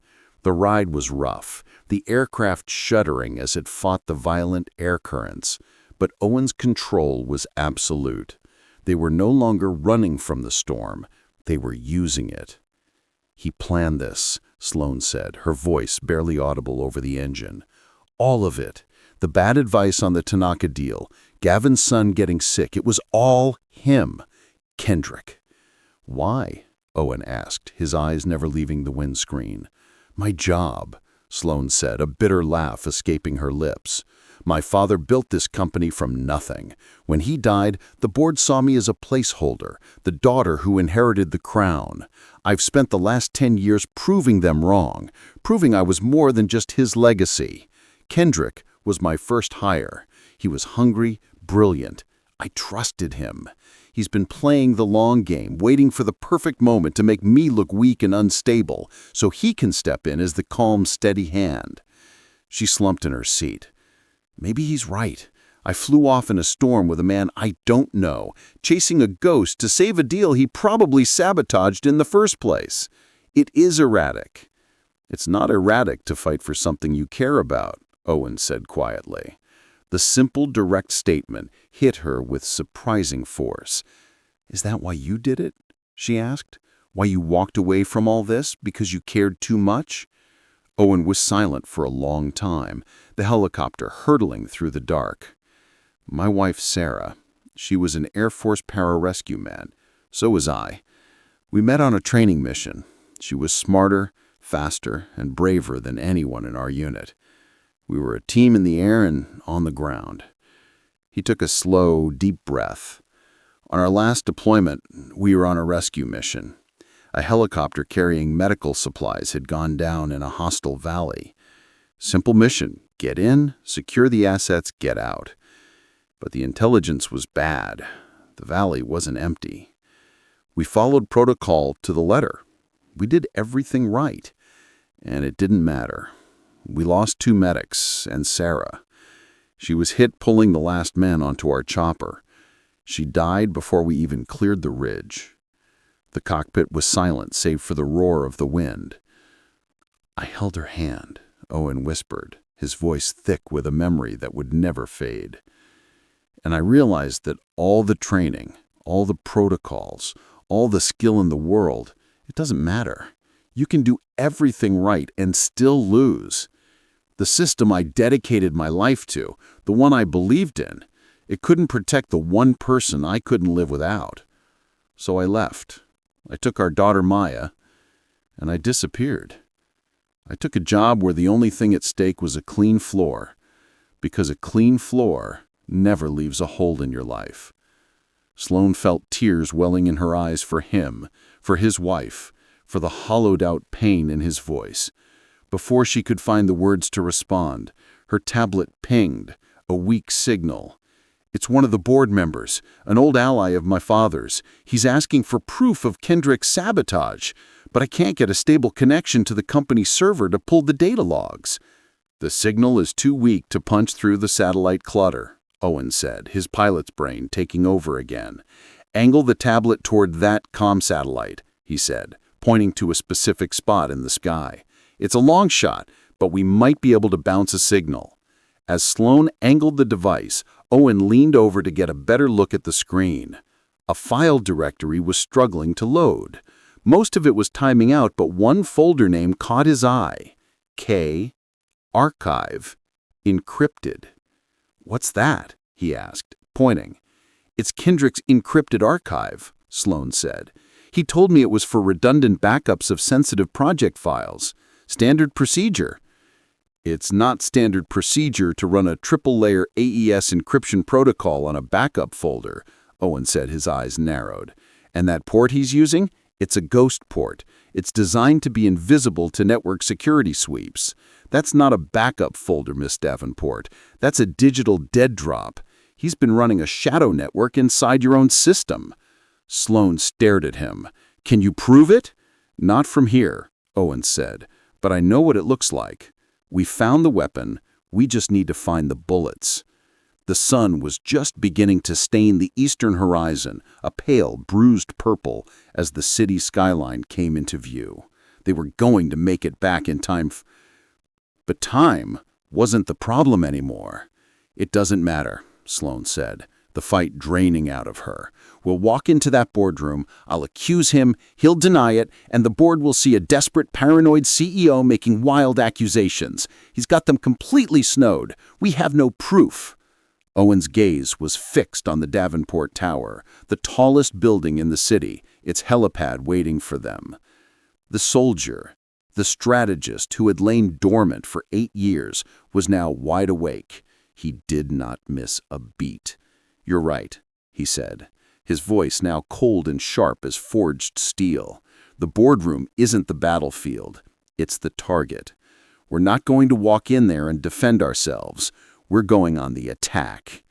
The ride was rough, the aircraft shuddering as it fought the violent air currents. But Owen's control was absolute. They were no longer running from the storm. They were using it. "He planned this," Sloan said, her voice barely audible over the engine. "All of it. The bad advice on the Tanaka deal, Gavin's son getting sick, it was all him. Kendrick." "Why?" Owen asked, his eyes never leaving the windscreen. "My job," Sloan said, a bitter laugh escaping her lips. "My father built this company from nothing. When he died, the board saw me as a placeholder, the daughter who inherited the crown. I've spent the last 10 years proving them wrong, proving I was more than just his legacy. Kendrick was my first hire. He was hungry, brilliant. I trusted him. He's been playing the long game, waiting for the perfect moment to make me look weak and unstable, so he can step in as the calm, steady hand." She slumped in her seat. "Maybe he's right. I flew off in a storm with a man I don't know, chasing a ghost to save a deal he probably sabotaged in the first place. It is erratic." "It's not erratic to fight for something you care about," Owen said quietly. The simple, direct statement hit her with surprising force. "Is that why you did it?" she asked. "Why you walked away from all this? Because you cared too much?" Owen was silent for a long time, the helicopter hurtling through the dark. "My wife, Sarah. She was an Air Force pararescue man. So was I. We met on a training mission. She was smarter, faster, and braver than anyone in our unit. We were a team in the air and on the ground." He took a slow, deep breath. "On our last deployment, we were on a rescue mission. A helicopter carrying medical supplies had gone down in a hostile valley. Simple mission: get in, secure the assets, get out. But the intelligence was bad. The valley wasn't empty. We followed protocol to the letter. We did everything right. And it didn't matter. We lost 2 medics and Sarah. She was hit pulling the last man onto our chopper. She died before we even cleared the ridge." The cockpit was silent save for the roar of the wind. "I held her hand," Owen whispered, his voice thick with a memory that would never fade. "And I realized that all the training, all the protocols, all the skill in the world, it doesn't matter. You can do everything right and still lose. The system I dedicated my life to, the one I believed in, it couldn't protect the one person I couldn't live without. So I left. I took our daughter Maya, and I disappeared. I took a job where the only thing at stake was a clean floor, because a clean floor never leaves a hole in your life." Sloan felt tears welling in her eyes for him, for his wife, for the hollowed-out pain in his voice. Before she could find the words to respond, her tablet pinged, a weak signal. "It's one of the board members, an old ally of my father's. He's asking for proof of Kendrick's sabotage, but I can't get a stable connection to the company server to pull the data logs." "The signal is too weak to punch through the satellite clutter," Owen said, his pilot's brain taking over again. "Angle the tablet toward that comm satellite," he said, pointing to a specific spot in the sky. "It's a long shot, but we might be able to bounce a signal." As Sloan angled the device, Owen leaned over to get a better look at the screen. A file directory was struggling to load. Most of it was timing out, but one folder name caught his eye. K. Archive. Encrypted. "What's that?" he asked, pointing. "It's Kendrick's encrypted archive," Sloan said. "He told me it was for redundant backups of sensitive project files. Standard procedure." It's not standard procedure to run a triple-layer AES encryption protocol on a backup folder, Owen said, his eyes narrowed. And that port he's using? It's a ghost port. It's designed to be invisible to network security sweeps. That's not a backup folder, Miss Davenport. That's a digital dead drop. He's been running a shadow network inside your own system. Sloan stared at him. Can you prove it? Not from here, Owen said, but I know what it looks like. We found the weapon. We just need to find the bullets. The sun was just beginning to stain the eastern horizon, a pale, bruised purple, as the city skyline came into view. They were going to make it back in time. But time wasn't the problem anymore. It doesn't matter, Sloan said, the fight draining out of her. We'll walk into that boardroom, I'll accuse him, he'll deny it, and the board will see a desperate, paranoid CEO making wild accusations. He's got them completely snowed. We have no proof. Owen's gaze was fixed on the Davenport Tower, the tallest building in the city, its helipad waiting for them. The soldier, the strategist who had lain dormant for 8 years, was now wide awake. He did not miss a beat. You're right, he said, his voice now cold and sharp as forged steel. The boardroom isn't the battlefield. It's the target. We're not going to walk in there and defend ourselves. We're going on the attack.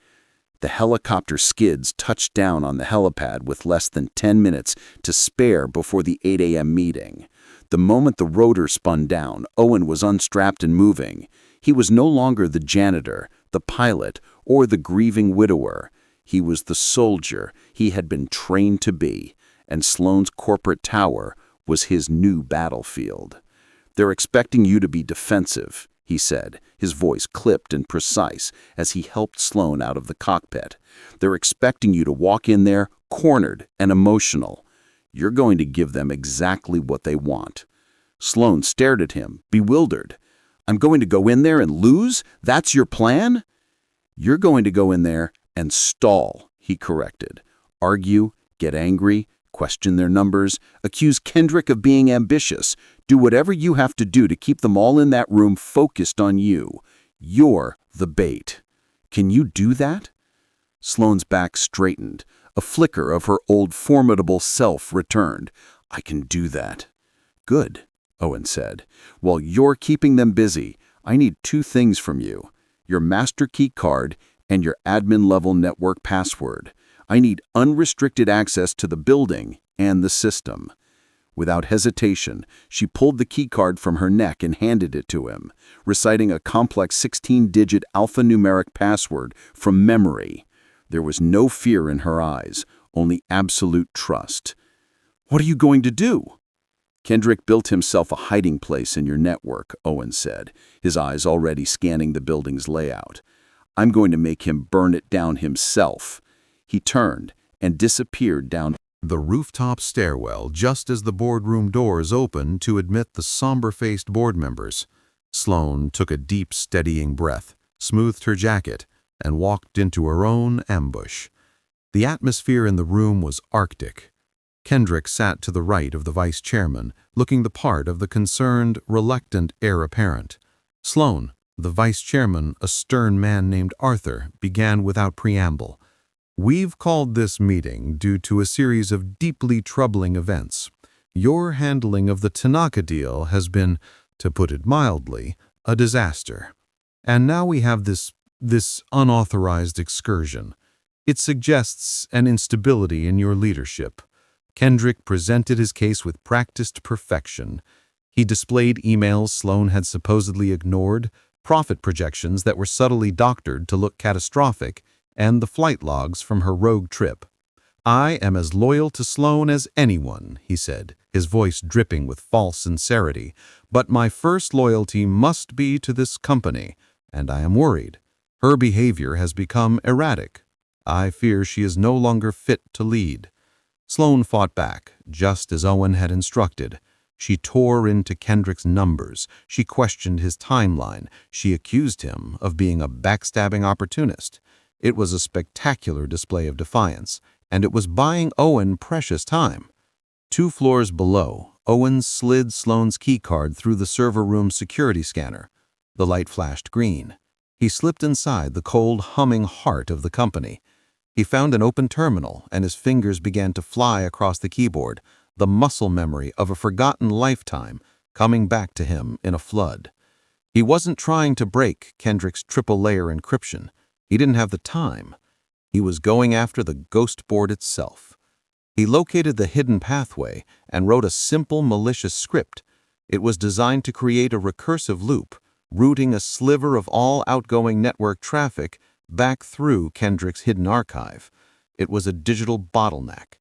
The helicopter skids touched down on the helipad with less than 10 minutes to spare before the 8 a.m. meeting. The moment the rotor spun down, Owen was unstrapped and moving. He was no longer the janitor, the pilot, or the grieving widower. He was the soldier he had been trained to be, and Sloan's corporate tower was his new battlefield. They're expecting you to be defensive, he said, his voice clipped and precise as he helped Sloan out of the cockpit. They're expecting you to walk in there cornered and emotional. You're going to give them exactly what they want. Sloan stared at him, bewildered. I'm going to go in there and lose? That's your plan? You're going to go in there and stall, he corrected. Argue, get angry, question their numbers, accuse Kendrick of being ambitious. Do whatever you have to do to keep them all in that room focused on you. You're the bait. Can you do that? Sloan's back straightened. A flicker of her old formidable self returned. I can do that. Good, Owen said. While you're keeping them busy, I need 2 things from you. Your master key card and your admin-level network password. I need unrestricted access to the building and the system. Without hesitation, she pulled the keycard from her neck and handed it to him, reciting a complex 16-digit alphanumeric password from memory. There was no fear in her eyes, only absolute trust. What are you going to do? Kendrick built himself a hiding place in your network, Owen said, his eyes already scanning the building's layout. I'm going to make him burn it down himself. He turned and disappeared down the rooftop stairwell just as the boardroom doors opened to admit the somber-faced board members. Sloan took a deep, steadying breath, smoothed her jacket, and walked into her own ambush. The atmosphere in the room was arctic. Kendrick sat to the right of the vice chairman, looking the part of the concerned, reluctant heir apparent. Sloan, the vice chairman, a stern man named Arthur, began without preamble. We've called this meeting due to a series of deeply troubling events. Your handling of the Tanaka deal has been, to put it mildly, a disaster. And now we have this unauthorized excursion. It suggests an instability in your leadership. Kendrick presented his case with practiced perfection. He displayed emails Sloan had supposedly ignored, profit projections that were subtly doctored to look catastrophic, and the flight logs from her rogue trip. I am as loyal to Sloan as anyone, he said, his voice dripping with false sincerity, but my first loyalty must be to this company, and I am worried. Her behavior has become erratic. I fear she is no longer fit to lead. Sloan fought back, just as Owen had instructed. She tore into Kendrick's numbers. She questioned his timeline. She accused him of being a backstabbing opportunist. It was a spectacular display of defiance, and it was buying Owen precious time. 2 floors below, Owen slid Sloan's keycard through the server room security scanner. The light flashed green. He slipped inside the cold, humming heart of the company. He found an open terminal, and his fingers began to fly across the keyboard, the muscle memory of a forgotten lifetime coming back to him in a flood. He wasn't trying to break Kendrick's triple-layer encryption. He didn't have the time. He was going after the ghost board itself. He located the hidden pathway and wrote a simple malicious script. It was designed to create a recursive loop, routing a sliver of all outgoing network traffic back through Kendrick's hidden archive. It was a digital bottleneck.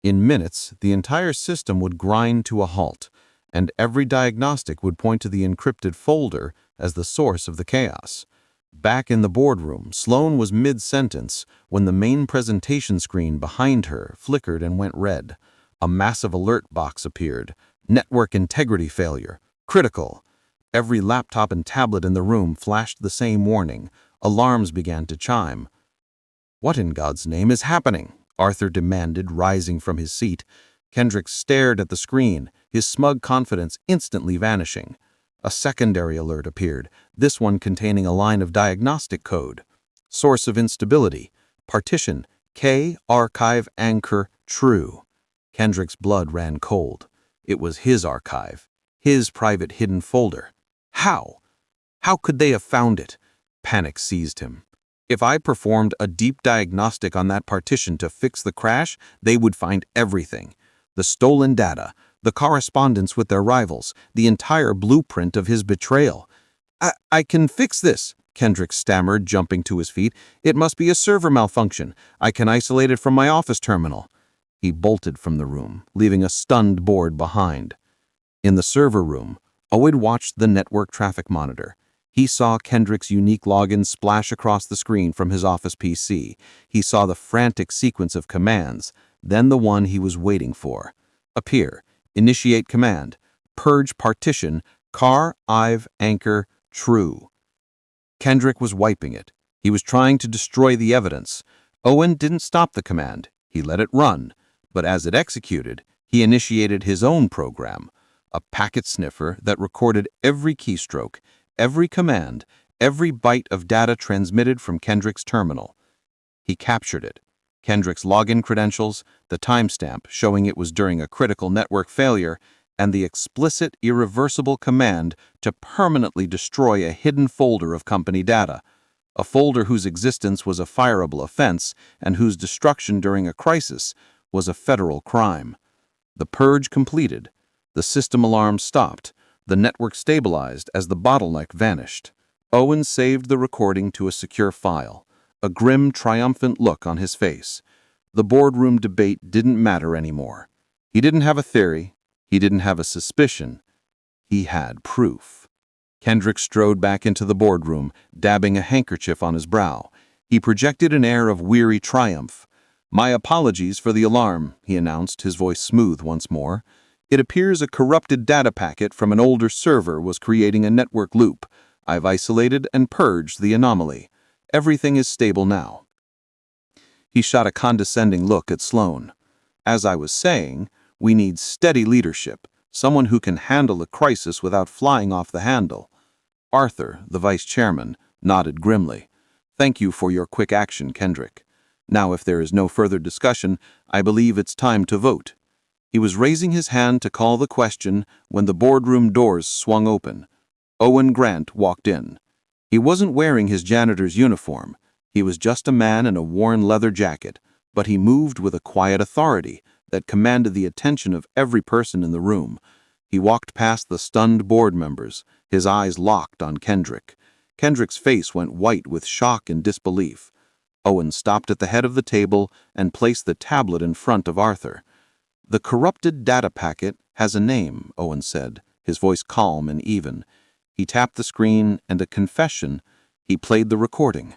In minutes, the entire system would grind to a halt, and every diagnostic would point to the encrypted folder as the source of the chaos. Back in the boardroom, Sloan was mid-sentence when the main presentation screen behind her flickered and went red. A massive alert box appeared. Network integrity failure. Critical. Every laptop and tablet in the room flashed the same warning. Alarms began to chime. "What in God's name is happening?" Arthur demanded, rising from his seat. Kendrick stared at the screen, his smug confidence instantly vanishing. A secondary alert appeared, this one containing a line of diagnostic code. Source of instability. Partition K archive anchor true. Kendrick's blood ran cold. It was his archive, his private hidden folder. How? How could they have found it? Panic seized him. If I performed a deep diagnostic on that partition to fix the crash, they would find everything. The stolen data, the correspondence with their rivals, the entire blueprint of his betrayal. I can fix this, Kendrick stammered, jumping to his feet. It must be a server malfunction. I can isolate it from my office terminal. He bolted from the room, leaving a stunned board behind. In the server room, Owen watched the network traffic monitor. He saw Kendrick's unique login splash across the screen from his office PC. He saw the frantic sequence of commands, then the one he was waiting for. Appear, initiate command, purge partition, car, ive, anchor, true. Kendrick was wiping it. He was trying to destroy the evidence. Owen didn't stop the command. He let it run. But as it executed, he initiated his own program, a packet sniffer that recorded every keystroke, every command, every byte of data transmitted from Kendrick's terminal. He captured it. Kendrick's login credentials, the timestamp showing it was during a critical network failure, and the explicit, irreversible command to permanently destroy a hidden folder of company data, a folder whose existence was a fireable offense and whose destruction during a crisis was a federal crime. The purge completed. The system alarm stopped. The network stabilized as the bottleneck vanished. Owen saved the recording to a secure file, a grim, triumphant look on his face. The boardroom debate didn't matter anymore. He didn't have a theory. He didn't have a suspicion. He had proof. Kendrick strode back into the boardroom, dabbing a handkerchief on his brow. He projected an air of weary triumph. "My apologies for the alarm," he announced, his voice smooth once more. "It appears a corrupted data packet from an older server was creating a network loop. I've isolated and purged the anomaly. Everything is stable now." He shot a condescending look at Sloan. "As I was saying, we need steady leadership, someone who can handle a crisis without flying off the handle." Arthur, the vice chairman, nodded grimly. "Thank you for your quick action, Kendrick. Now, if there is no further discussion, I believe it's time to vote." He was raising his hand to call the question when the boardroom doors swung open. Owen Grant walked in. He wasn't wearing his janitor's uniform. He was just a man in a worn leather jacket, but he moved with a quiet authority that commanded the attention of every person in the room. He walked past the stunned board members, his eyes locked on Kendrick. Kendrick's face went white with shock and disbelief. Owen stopped at the head of the table and placed the tablet in front of Arthur. "The corrupted data packet has a name," Owen said, his voice calm and even. He tapped the screen, and a confession. He played the recording.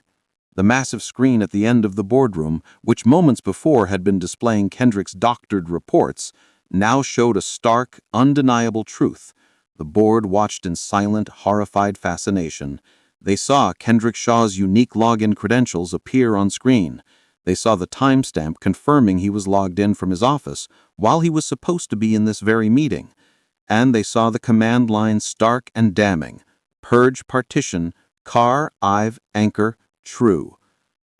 The massive screen at the end of the boardroom, which moments before had been displaying Kendrick's doctored reports, now showed a stark, undeniable truth. The board watched in silent, horrified fascination. They saw Kendrick Shaw's unique login credentials appear on screen. They saw the timestamp confirming he was logged in from his office while he was supposed to be in this very meeting. And they saw the command line stark and damning. Purge partition, car, Ive, anchor, true.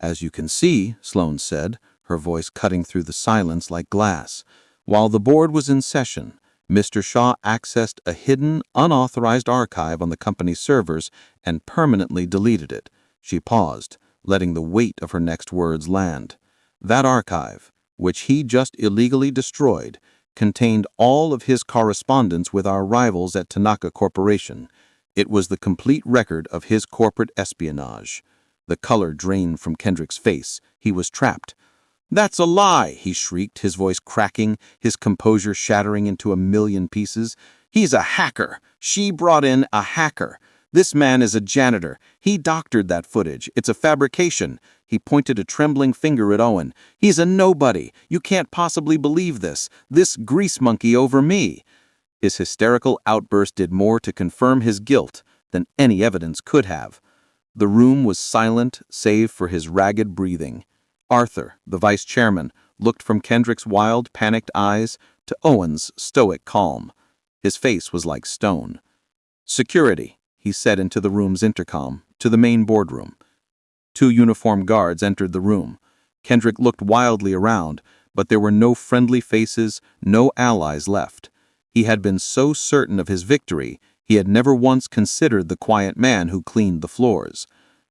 As you can see, Sloan said, her voice cutting through the silence like glass. While the board was in session, Mr. Shaw accessed a hidden, unauthorized archive on the company's servers and permanently deleted it. She paused, letting the weight of her next words land. That archive, which he just illegally destroyed, contained all of his correspondence with our rivals at Tanaka Corporation. It was the complete record of his corporate espionage. The color drained from Kendrick's face. He was trapped. "That's a lie!" he shrieked, his voice cracking, his composure shattering into a million pieces. "He's a hacker. She brought in a hacker. This man is a janitor. He doctored that footage. It's a fabrication." He pointed a trembling finger at Owen. "He's a nobody. You can't possibly believe this. This grease monkey over me." His hysterical outburst did more to confirm his guilt than any evidence could have. The room was silent save for his ragged breathing. Arthur, the vice chairman, looked from Kendrick's wild, panicked eyes to Owen's stoic calm. His face was like stone. "Security," he said into the room's intercom, to the main boardroom. 2 uniformed guards entered the room. Kendrick looked wildly around, but there were no friendly faces, no allies left. He had been so certain of his victory, he had never once considered the quiet man who cleaned the floors.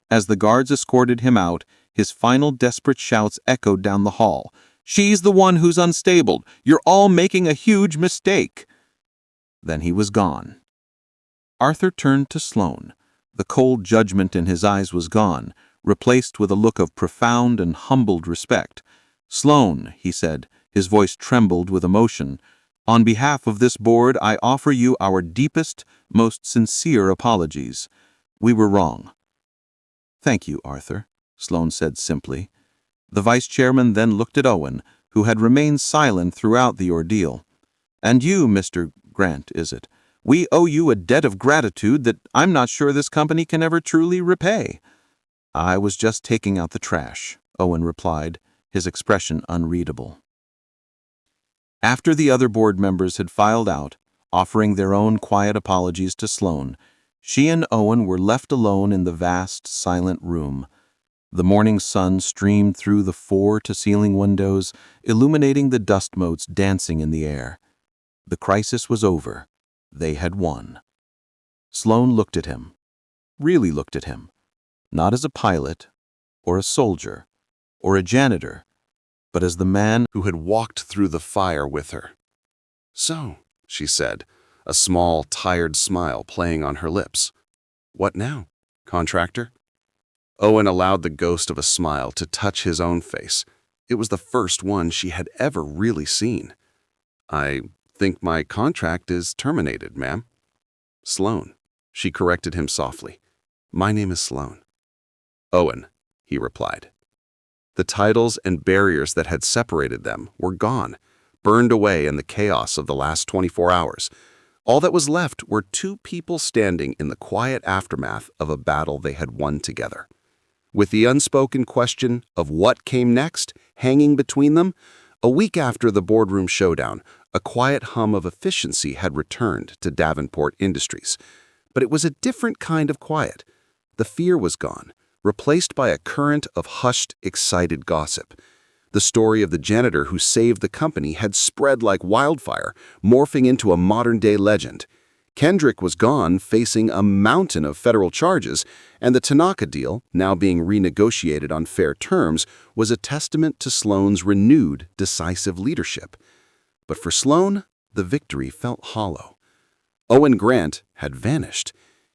As the guards escorted him out, his final desperate shouts echoed down the hall. "She's the one who's unstable. You're all making a huge mistake." Then he was gone. Arthur turned to Sloan. The cold judgment in his eyes was gone, replaced with a look of profound and humbled respect. "Sloan," he said, his voice trembled with emotion, "on behalf of this board, I offer you our deepest, most sincere apologies. We were wrong." "Thank you, Arthur," Sloan said simply. The vice chairman then looked at Owen, who had remained silent throughout the ordeal. "And you, Mr. Grant, is it? We owe you a debt of gratitude that I'm not sure this company can ever truly repay." "I was just taking out the trash," Owen replied, his expression unreadable. After the other board members had filed out, offering their own quiet apologies to Sloan, she and Owen were left alone in the vast, silent room. The morning sun streamed through the floor-to-ceiling windows, illuminating the dust motes dancing in the air. The crisis was over. They had won. Sloan looked at him, really looked at him, not as a pilot, or a soldier, or a janitor, but as the man who had walked through the fire with her. "So," she said, a small, tired smile playing on her lips. "What now, contractor?" Owen allowed the ghost of a smile to touch his own face. It was the first one she had ever really seen. "I think my contract is terminated, ma'am." "Sloan," she corrected him softly. "My name is Sloan." "Owen," he replied. The titles and barriers that had separated them were gone, burned away in the chaos of the last 24 hours. All that was left were 2 people standing in the quiet aftermath of a battle they had won together. With the unspoken question of what came next hanging between them, a week after the boardroom showdown, a quiet hum of efficiency had returned to Davenport Industries. But it was a different kind of quiet. The fear was gone, replaced by a current of hushed, excited gossip. The story of the janitor who saved the company had spread like wildfire, morphing into a modern-day legend. Kendrick was gone, facing a mountain of federal charges, and the Tanaka deal, now being renegotiated on fair terms, was a testament to Sloan's renewed, decisive leadership. But for Sloan, the victory felt hollow. Owen Grant had vanished.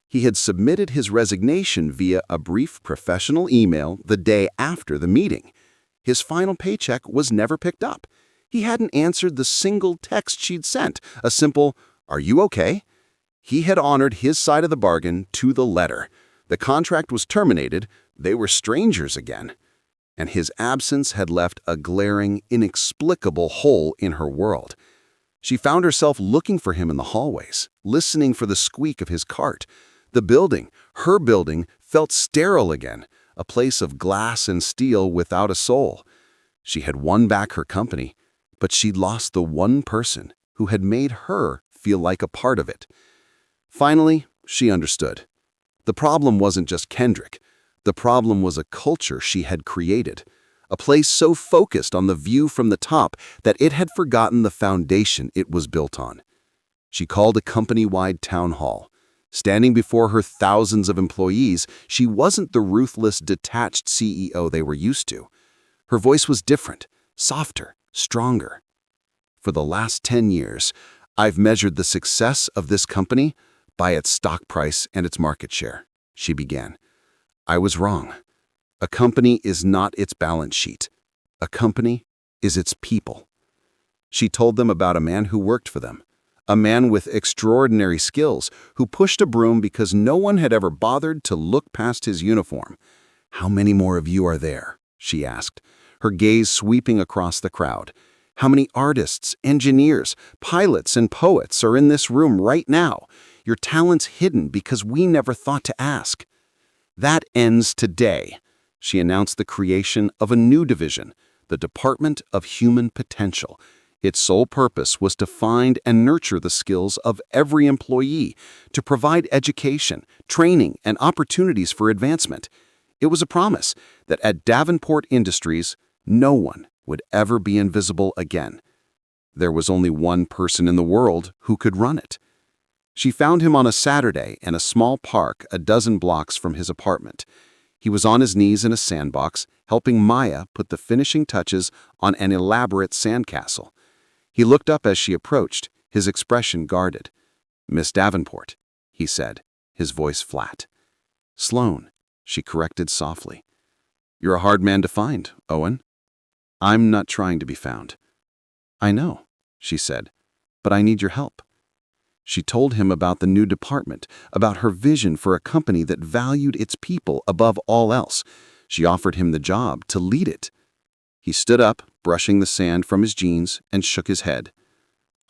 He had submitted his resignation via a brief professional email the day after the meeting. His final paycheck was never picked up. He hadn't answered the single text she'd sent, a simple, "Are you okay?" He had honored his side of the bargain to the letter. The contract was terminated. They were strangers again. And his absence had left a glaring, inexplicable hole in her world. She found herself looking for him in the hallways, listening for the squeak of his cart. The building, her building, felt sterile again, a place of glass and steel without a soul. She had won back her company, but she'd lost the one person who had made her feel like a part of it. Finally, she understood. The problem wasn't just Kendrick. The problem was a culture she had created. A place so focused on the view from the top that it had forgotten the foundation it was built on. She called a company-wide town hall. Standing before her thousands of employees, she wasn't the ruthless, detached CEO they were used to. Her voice was different, softer, stronger. For the last 10 years, I've measured the success of this company by its stock price and its market share, she began. I was wrong. A company is not its balance sheet. A company is its people. She told them about a man who worked for them, a man with extraordinary skills who pushed a broom because no one had ever bothered to look past his uniform. How many more of you are there? She asked, her gaze sweeping across the crowd. How many artists, engineers, pilots, and poets are in this room right now? Your talent's hidden because we never thought to ask. That ends today. She announced the creation of a new division, the Department of Human Potential. Its sole purpose was to find and nurture the skills of every employee, to provide education, training, and opportunities for advancement. It was a promise that at Davenport Industries, no one would ever be invisible again. There was only one person in the world who could run it. She found him on a Saturday in a small park a dozen blocks from his apartment. He was on his knees in a sandbox, helping Maya put the finishing touches on an elaborate sandcastle. He looked up as she approached, his expression guarded. Miss Davenport, he said, his voice flat. Sloan, she corrected softly. You're a hard man to find, Owen. I'm not trying to be found. I know, she said, but I need your help. She told him about the new department, about her vision for a company that valued its people above all else. She offered him the job to lead it. He stood up, brushing the sand from his jeans, and shook his head.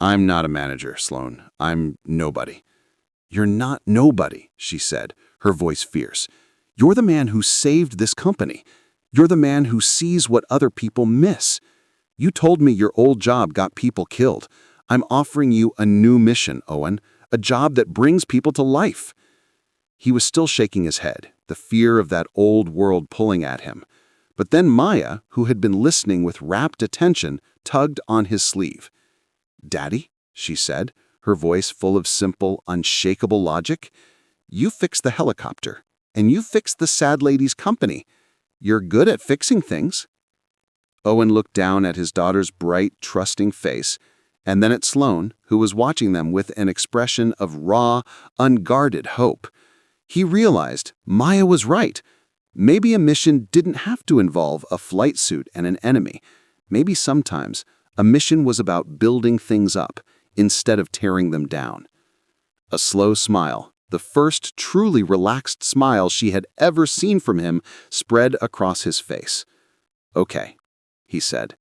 I'm not a manager, Sloan. I'm nobody. You're not nobody, she said, her voice fierce. You're the man who saved this company. You're the man who sees what other people miss. You told me your old job got people killed. I'm offering you a new mission, Owen, a job that brings people to life. He was still shaking his head, the fear of that old world pulling at him. But then Maya, who had been listening with rapt attention, tugged on his sleeve. Daddy, she said, her voice full of simple, unshakable logic, you fixed the helicopter, and you fixed the sad lady's company. You're good at fixing things. Owen looked down at his daughter's bright, trusting face, and then at Sloan, who was watching them with an expression of raw, unguarded hope. He realized Maya was right. Maybe a mission didn't have to involve a flight suit and an enemy. Maybe sometimes a mission was about building things up instead of tearing them down. A slow smile, the first truly relaxed smile she had ever seen from him, spread across his face. Okay, he said.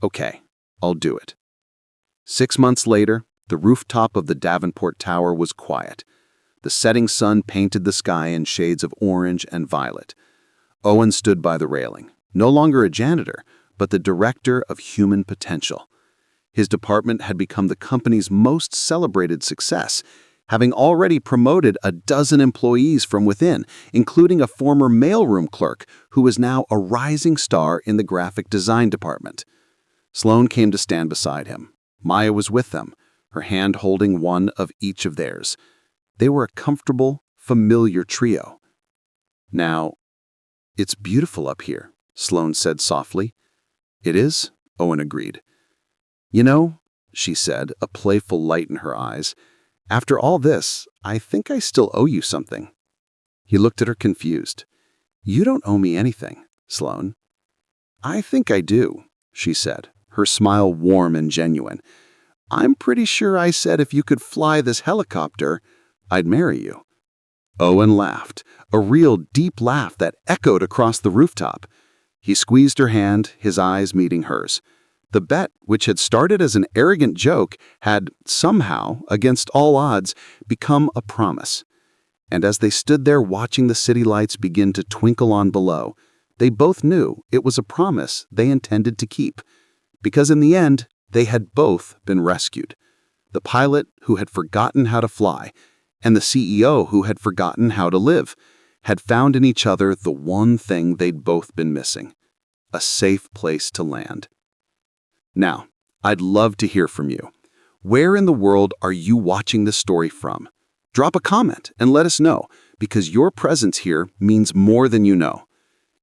Okay, I'll do it. 6 months later, the rooftop of the Davenport Tower was quiet. The setting sun painted the sky in shades of orange and violet. Owen stood by the railing, no longer a janitor, but the director of human potential. His department had become the company's most celebrated success, having already promoted a dozen employees from within, including a former mailroom clerk who was now a rising star in the graphic design department. Sloan came to stand beside him. Maya was with them, her hand holding one of each of theirs. They were a comfortable, familiar trio. Now, it's beautiful up here, Sloan said softly. It is, Owen agreed. You know, she said, a playful light in her eyes, after all this, I think I still owe you something. He looked at her confused. You don't owe me anything, Sloan. I think I do, she said, her smile warm and genuine. I'm pretty sure I said if you could fly this helicopter, I'd marry you. Owen laughed, a real deep laugh that echoed across the rooftop. He squeezed her hand, his eyes meeting hers. The bet, which had started as an arrogant joke, had somehow, against all odds, become a promise. And as they stood there watching the city lights begin to twinkle on below, they both knew it was a promise they intended to keep. Because in the end, they had both been rescued. The pilot who had forgotten how to fly, and the CEO who had forgotten how to live, had found in each other the one thing they'd both been missing: a safe place to land. Now, I'd love to hear from you. Where in the world are you watching this story from? Drop a comment and let us know, because your presence here means more than you know.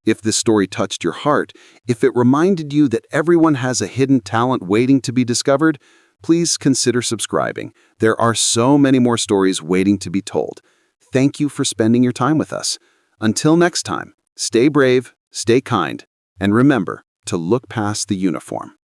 If this story touched your heart, if it reminded you that everyone has a hidden talent waiting to be discovered, please consider subscribing. There are so many more stories waiting to be told. Thank you for spending your time with us. Until next time, stay brave, stay kind, and remember to look past the uniform.